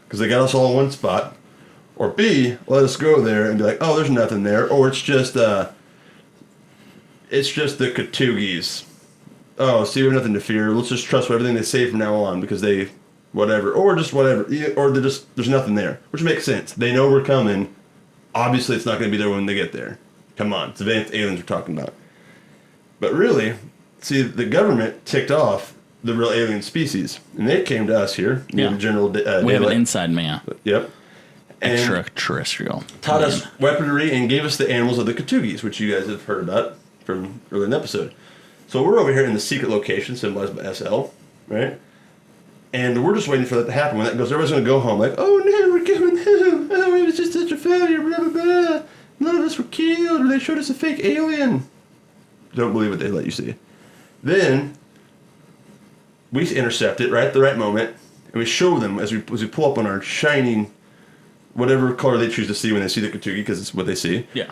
because they got us all in one spot, or B, let us go there and be like, "Oh, there's nothing there," or it's just the Katoogies. Oh, see, we have nothing to fear. Let's just trust everything they say from now on because they, whatever, or just whatever, or they're just there's nothing there, which makes sense. They know we're coming. Obviously, it's not going to be there when they get there. Come on, it's advanced aliens we're talking about. But really, see, the government ticked off the real alien species, and they came to us here. Yeah. The general. We have an Dailey. inside man, Yep. And extraterrestrial. taught man. us weaponry and gave us the animals of the Katoogies, which you guys have heard about from earlier in the episode. So we're over here in the secret location symbolized by SL, right? And we're just waiting for that to happen. When that goes, everybody's going to go home like, "Oh no, we're going home. Oh, it was just such a failure, blah, blah, blah. None of us were killed, or they showed us a fake alien." Don't believe what they let you see. Then we intercept it right at the right moment, and we show them as we pull up on our shining, whatever color they choose to see when they see the Katoogie, because it's what they see, Yeah.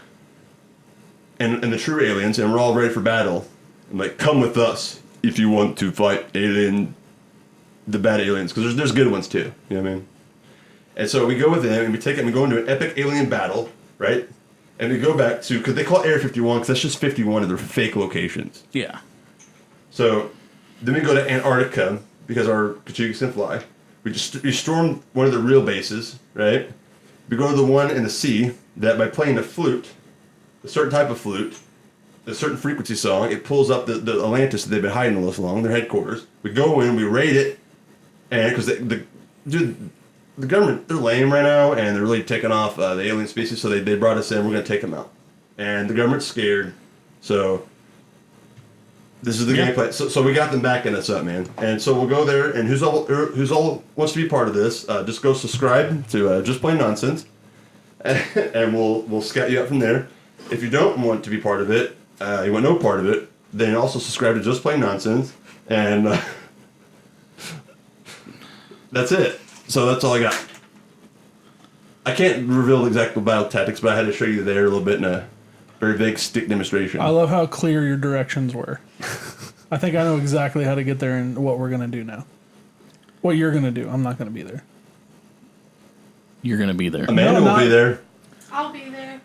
and the true aliens, and we're all ready for battle. I'm like, "Come with us if you want to fight the bad aliens, because there's good ones too." You know what I mean? And so we go with them, and we take it, and we go into an epic alien battle, right? And we go back to, because they call it Area 51, because that's just 51 of their fake locations. Yeah. So then we go to Antarctica because our Katoogies can fly. We storm one of the real bases, right? We go to the one in the sea that by playing a flute, a certain type of flute, a certain frequency song, it pulls up the Atlantis that they've been hiding all this long, their headquarters. We go in, we raid it, and because the government, they're lame right now, and they're really taking off the alien species, so they brought us in, we're going to take them out. And the government's scared, so this is the gameplay. So we got them backing us up, man. And so we'll go there, and who's all wants to be part of this, just go subscribe to Just Plain Nonsense, and we'll scout you out from there. If you don't want to be part of it, you want no part of it, then also subscribe to Just Plain Nonsense, and that's it. So that's all I got. I can't reveal the exact battle tactics, but I had to show you there a little bit in a very vague stick demonstration. I love how clear your directions were. I think I know exactly how to get there and what we're going to do now. What you're going to do. I'm not going to be there. You're gonna be there. Amanda No, will be not- there. I'll be there.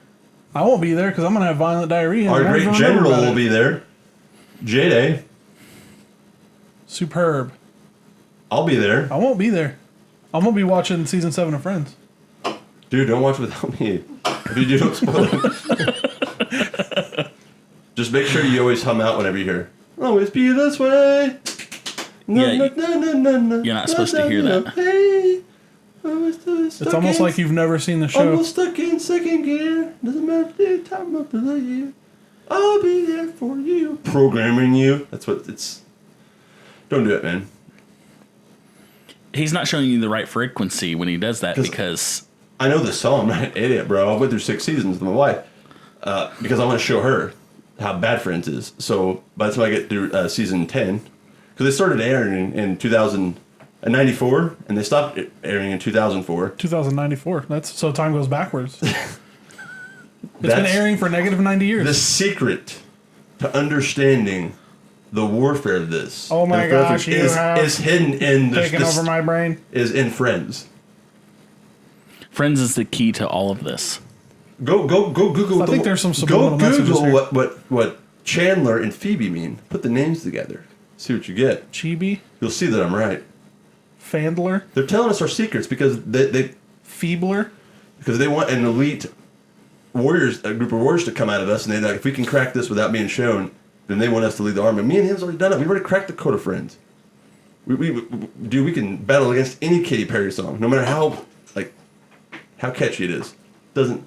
I won't be there because I'm gonna have violent diarrhea. Our and I won't great even remember general about will it. be there. J-Day. Superb. I'll be there. I won't be there. I'm gonna be watching season 7 of Friends. Dude, don't watch without me. If you do, don't spoil it. Just make sure you always hum out whenever you hear, always be this way. Yeah, you're not supposed to hear that. Hey, It's almost like you've never seen the show. Almost stuck in second gear. Doesn't matter the time of the year. I'll be there for you. Programming you. That's what it's. Don't do it, man. He's not showing you the right frequency when he does that because I know this song. I'm not an idiot, bro. I went through 6 seasons with my wife because I want to show her how bad Friends is. So by the time I get through season 10, because they started airing in 2094 and they stopped airing in 2004. 2094. That's so time goes backwards. It's been airing for negative 90 years. The secret to understanding the warfare of this. Oh my gosh, you have is hidden in taking over my brain. Is in Friends. Friends is the key to all of this. Go Google. I think there's some subliminal messages Google here. what Chandler and Phoebe mean. Put the names together. See what you get. Chibi, You'll see that I'm right. Fandler, They're telling us our secrets because they Feebler. want an elite warriors, a group of warriors to come out of us, and they're like, if we can crack this without being shown, then they want us to lead the army. Me and him's already done it. We've already cracked the code of Friends. We can battle against any Katy Perry song, no matter how catchy it is. Doesn't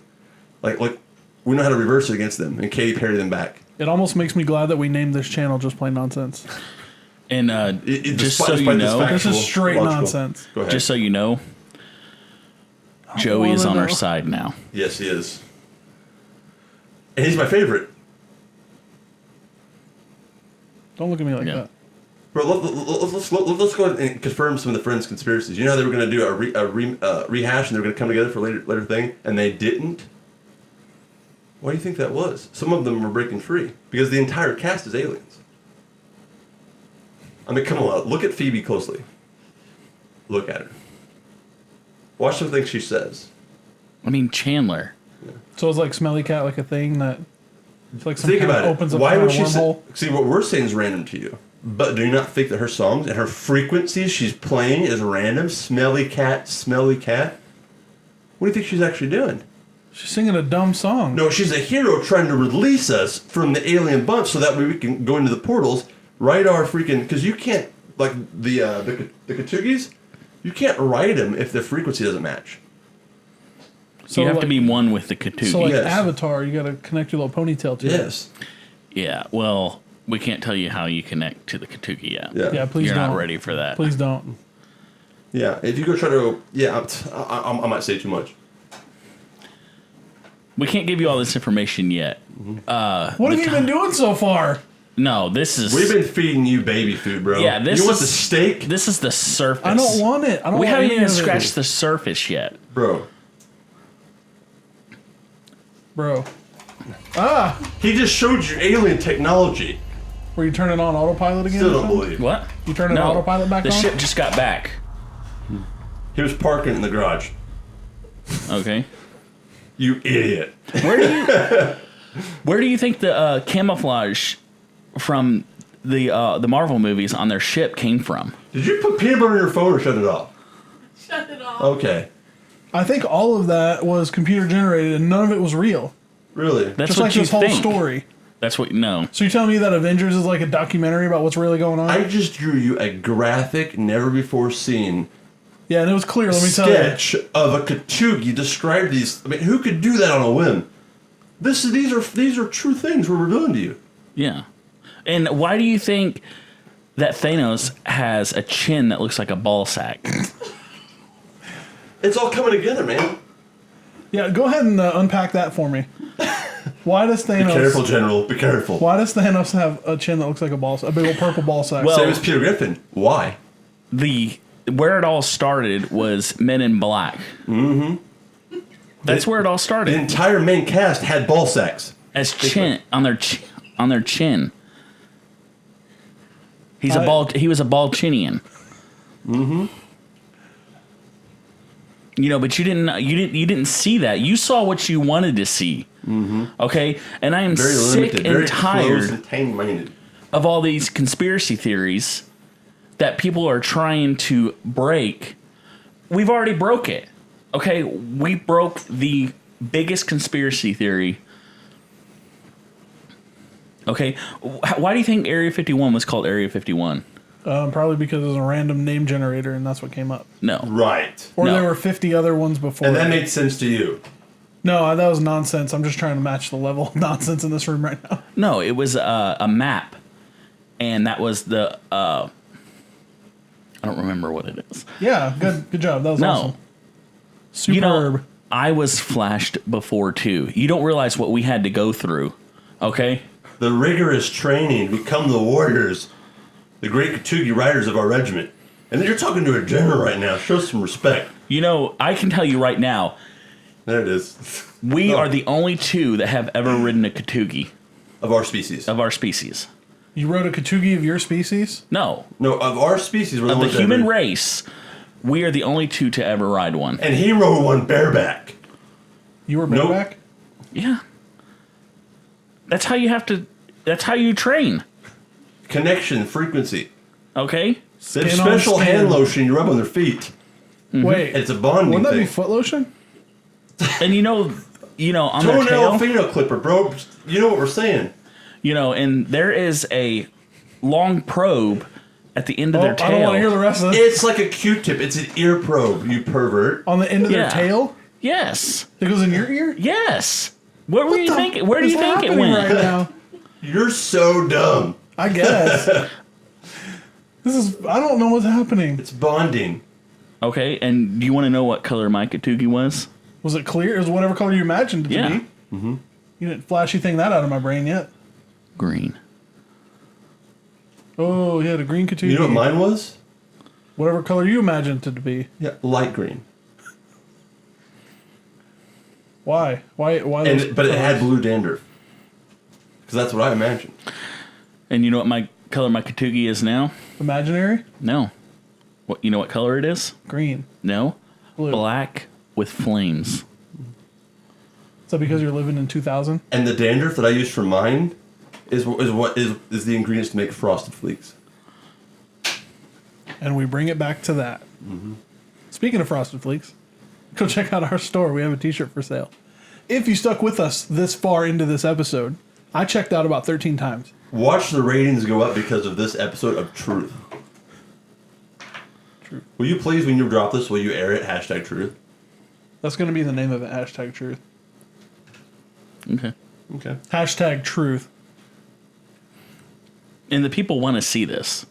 like we know how to reverse it against them and Katy Perry them back. It almost makes me glad that we named this channel Just Plain Nonsense. And just so you know, This is straight nonsense. Go ahead. just so you know, Joey is on our side now. Yes, he is, and he's my favorite. Don't look at me like Yeah. that. Bro, let's go ahead and confirm some of the Friends conspiracies. You know how they were going to do a rehash and they were going to come together for later thing, and they didn't? Why do you think that was? Some of them were breaking free because the entire cast is aliens. I mean, come on, look at Phoebe closely. Look at her. Watch some things she says. I mean, Chandler. So it's like Smelly Cat, like a thing that it's like some Think kind about of it. opens up Why a would she wormhole. see what we're saying is random to you? But do you not think that her songs and her frequencies she's playing is random? Smelly cat, smelly cat. What do you think she's actually doing? She's singing a dumb song. No, she's a hero trying to release us from the alien bunch so that way we can go into the portals, ride our freaking... Because you can't, like the Katugis, you can't ride them if the frequency doesn't match. So you have to be one with the Katugi. So like Yes. Avatar, you got to connect your little ponytail to it. Yes. Yeah, well, we can't tell you how you connect to the Katugi yet. Yeah. Yeah, please You're don't. not ready for that. Please don't. Yeah, if you go try to... Yeah, I might say too much. We can't give you all this information yet. What have you been doing so far? No, this is... We've been feeding you baby food, bro. Yeah, this You want is- the steak? This is the surface. I don't want it. I don't We want haven't any even of it. scratched the surface yet. Bro. Bro. Ah! He just showed you alien technology. Were you turning on autopilot again? Still or don't something? believe. What? You turning autopilot back the on? ship just got back. He was parking in the garage. Okay. You idiot. Where do you think the camouflage from the Marvel movies on their ship came from? Did you put peanut butter in your phone or shut it off? Shut it off. Okay. I think all of that was computer generated and none of it was real. Really? That's Just what like you this whole think. story. That's what no. So you're telling me that Avengers is like a documentary about what's really going on? I just drew you a graphic, never before seen Yeah, and it was clear, let me tell you. sketch of a Katugi. Describe these. I mean, who could do that on a whim? These are true things we're revealing to you. Yeah. And why do you think that Thanos has a chin that looks like a ball sack? It's all coming together, man. Yeah, go ahead and unpack that for me. Why does Thanos? Be careful, General. Be careful. Why does Thanos have a chin that looks like a ball, a big old purple ball sack? Well- Same as Peter Griffin. Why? Where it all started was Men in Black. Mm-hmm. That's where it all The started. entire main cast had ball sacks. As chin on their chin. He was a ball chinian. Mm-hmm. You know, but you didn't see that. You saw what you wanted to see. Okay, and I am Very sick limited, and very close tired and tiny-minded. of all these conspiracy theories that people are trying to break. We've already broke it. Okay, we broke the biggest conspiracy theory. Okay, why do you think Area 51 was called Area 51? Probably because it was a random name generator, and that's what came up. No. Right. Or No. there were 50 other ones before. And that it. made sense to you. No, that was nonsense. I'm just trying to match the level of nonsense in this room right now. No, it was a map. And that was the... I don't remember what it is. Yeah, good job. That was No. awesome. Superb. You know, I was flashed before, too. You don't realize what we had to go through. Okay? The rigorous training to become the warriors, the great Katugi riders of our regiment. And you're talking to a general right now. Show some respect. You know, I can tell you right now, There it is. we Oh. are the only two that have ever ridden a Katugi Of our species. of our species. You rode a Katugi of your species? No. No, of our species. We're Of the ones that human ever- race, we are the only two to ever ride one. And he rode one bareback. You were Nope. bareback? Yeah. That's how you have to, that's how you train. Connection, frequency. Okay? They have Skin on special skin. hand lotion you rub on their feet. Wait. It's a bonding Wouldn't that thing. be foot lotion? And you know on their Toenail tail, fingernail clipper, bro. You know what we're saying. and there is a long probe at the end of Oh, their I don't want to hear tail. the rest of it. It's like a Q-tip. It's an ear probe, you pervert. On the end of Yeah. their tail? Yes. It goes in your ear? Yes. What were What you the thinking? Where do is you think it happening went? right now? You're so dumb. I guess. I don't know what's happening. It's bonding. Okay, and do you want to know what color my Katugi was? Was it clear? It was whatever color you imagined it Yeah. to be. Mm-hmm. You didn't flashy thing that out of my brain yet. Green. Oh, he had a green Katugi. You know what mine was? Whatever color you imagined it to be. Yeah, light green. Why? Why those But it had colors? blue dandruff. Because that's what I imagined. And you know what my color my Katugi is now? Imaginary? No. What you know what color it is? Green. No. Blue. Black with flames. Is that because you're living in 2000? And the dandruff that I used for mine is the ingredients to make frosted flakes. And we bring it back to that. Mm-hmm. Speaking of Frosted Flakes, go check out our store. We have a t-shirt for sale. If you stuck with us this far into this episode, I checked out about 13 times. Watch the ratings go up because of this episode of Truth. Truth. Will you please, when you drop this, will you air it? # Truth. That's going to be the name of it, # truth. Okay. Okay. # truth. And the people want to see this.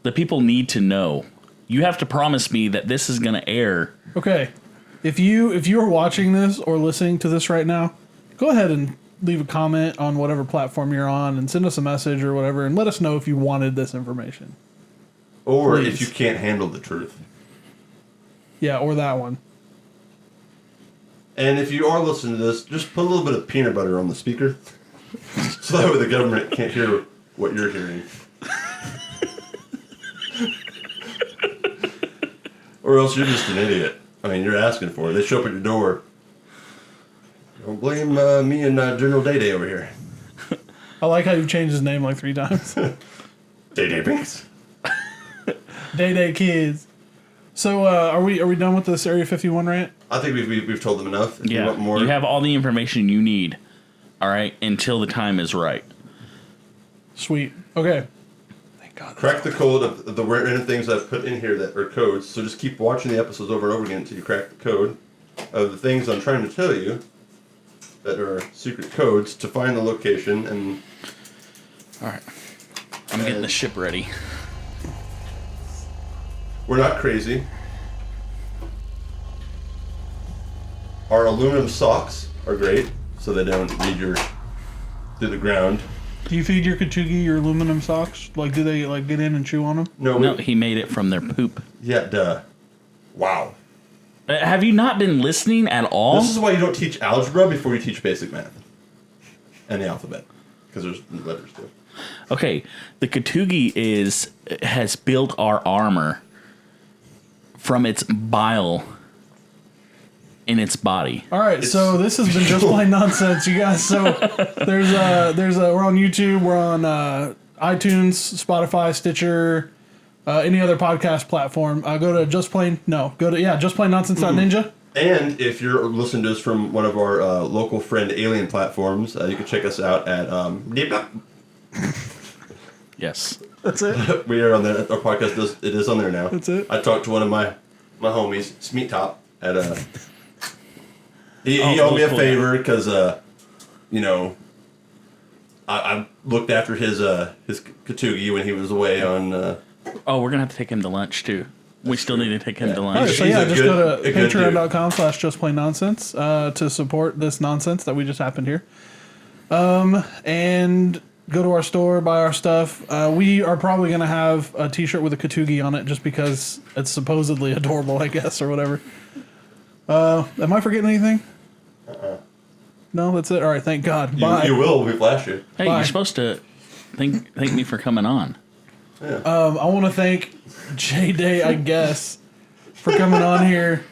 The people need to know. You have to promise me that this is going to air. Okay. If you are watching this or listening to this right now, go ahead and leave a comment on whatever platform you're on and send us a message or whatever and let us know if you wanted this information. Or Please. if you can't handle the truth. Yeah, or that one. And if you are listening to this, just put a little bit of peanut butter on the speaker. So that way the government can't hear what you're hearing. Or else you're just an idiot. I mean, you're asking for it. They show up at your door. Don't blame me and General Day over here. I like how you've changed his name like 3 times. Day Binks. Day Kids. So are we done with this Area 51 rant? I think we've told them enough. If you Yeah. want more, You have all the information you need. All right. Until the time is right. Sweet. Okay. Thank God. crack the code of the random things I've put in here that are codes. So just keep watching the episodes over and over again until you crack the code of the things I'm trying to tell you that are secret codes to find the location. And All right. I'm getting the ship ready. we're not crazy. Our aluminum socks are great, so they don't lead through the ground. Do you feed your Katugi your aluminum socks? Like, do they like get in and chew on them? No, he made it from their poop. Yeah, duh. Wow. Have you not been listening at all? This is why you don't teach algebra before you teach basic math and the alphabet, because there's letters too. Okay, the Katugi has built our armor from its bile in its body. All right, so this has been just plain nonsense, you guys. So there's we're on YouTube, we're on iTunes, Spotify, Stitcher, any other podcast platform. Go to justplainnonsense.ninja. And if you're listening to us from one of our local friend alien platforms, you can check us out at Yes. That's it. we are on there. Our podcast is on there now. That's it. I talked to one of my homies, Smeet Top, at he owed me a favor because I looked after his Katugi when he was away on. Oh, we're gonna have to take him to lunch too. We still need to take him to All right, lunch. so He's yeah, a just good- go a to good dude. patreon.com/justplainnonsense to support this nonsense that we just happened here. And go to our store, buy our stuff. We are probably going to have a t-shirt with a Katugi on it just because it's supposedly adorable, I guess, or whatever. Am I forgetting anything? No, that's it. All right, thank God. Bye. You will. We flash you. Hey, Bye. you're supposed to thank me for coming on. I want to thank J-Day, I guess, for coming on here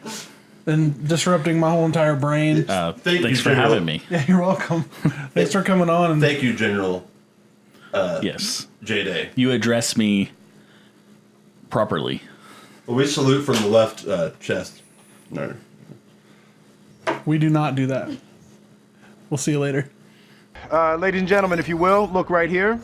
and disrupting my whole entire brain. Thanks you, for General. having me. Yeah, you're welcome. Thanks for coming on. And Thank you, General Yes, J-Day. you address me properly. Well, we salute from the left chest. No. we do not do that. We'll see you later. Ladies and gentlemen, if you will, look right here.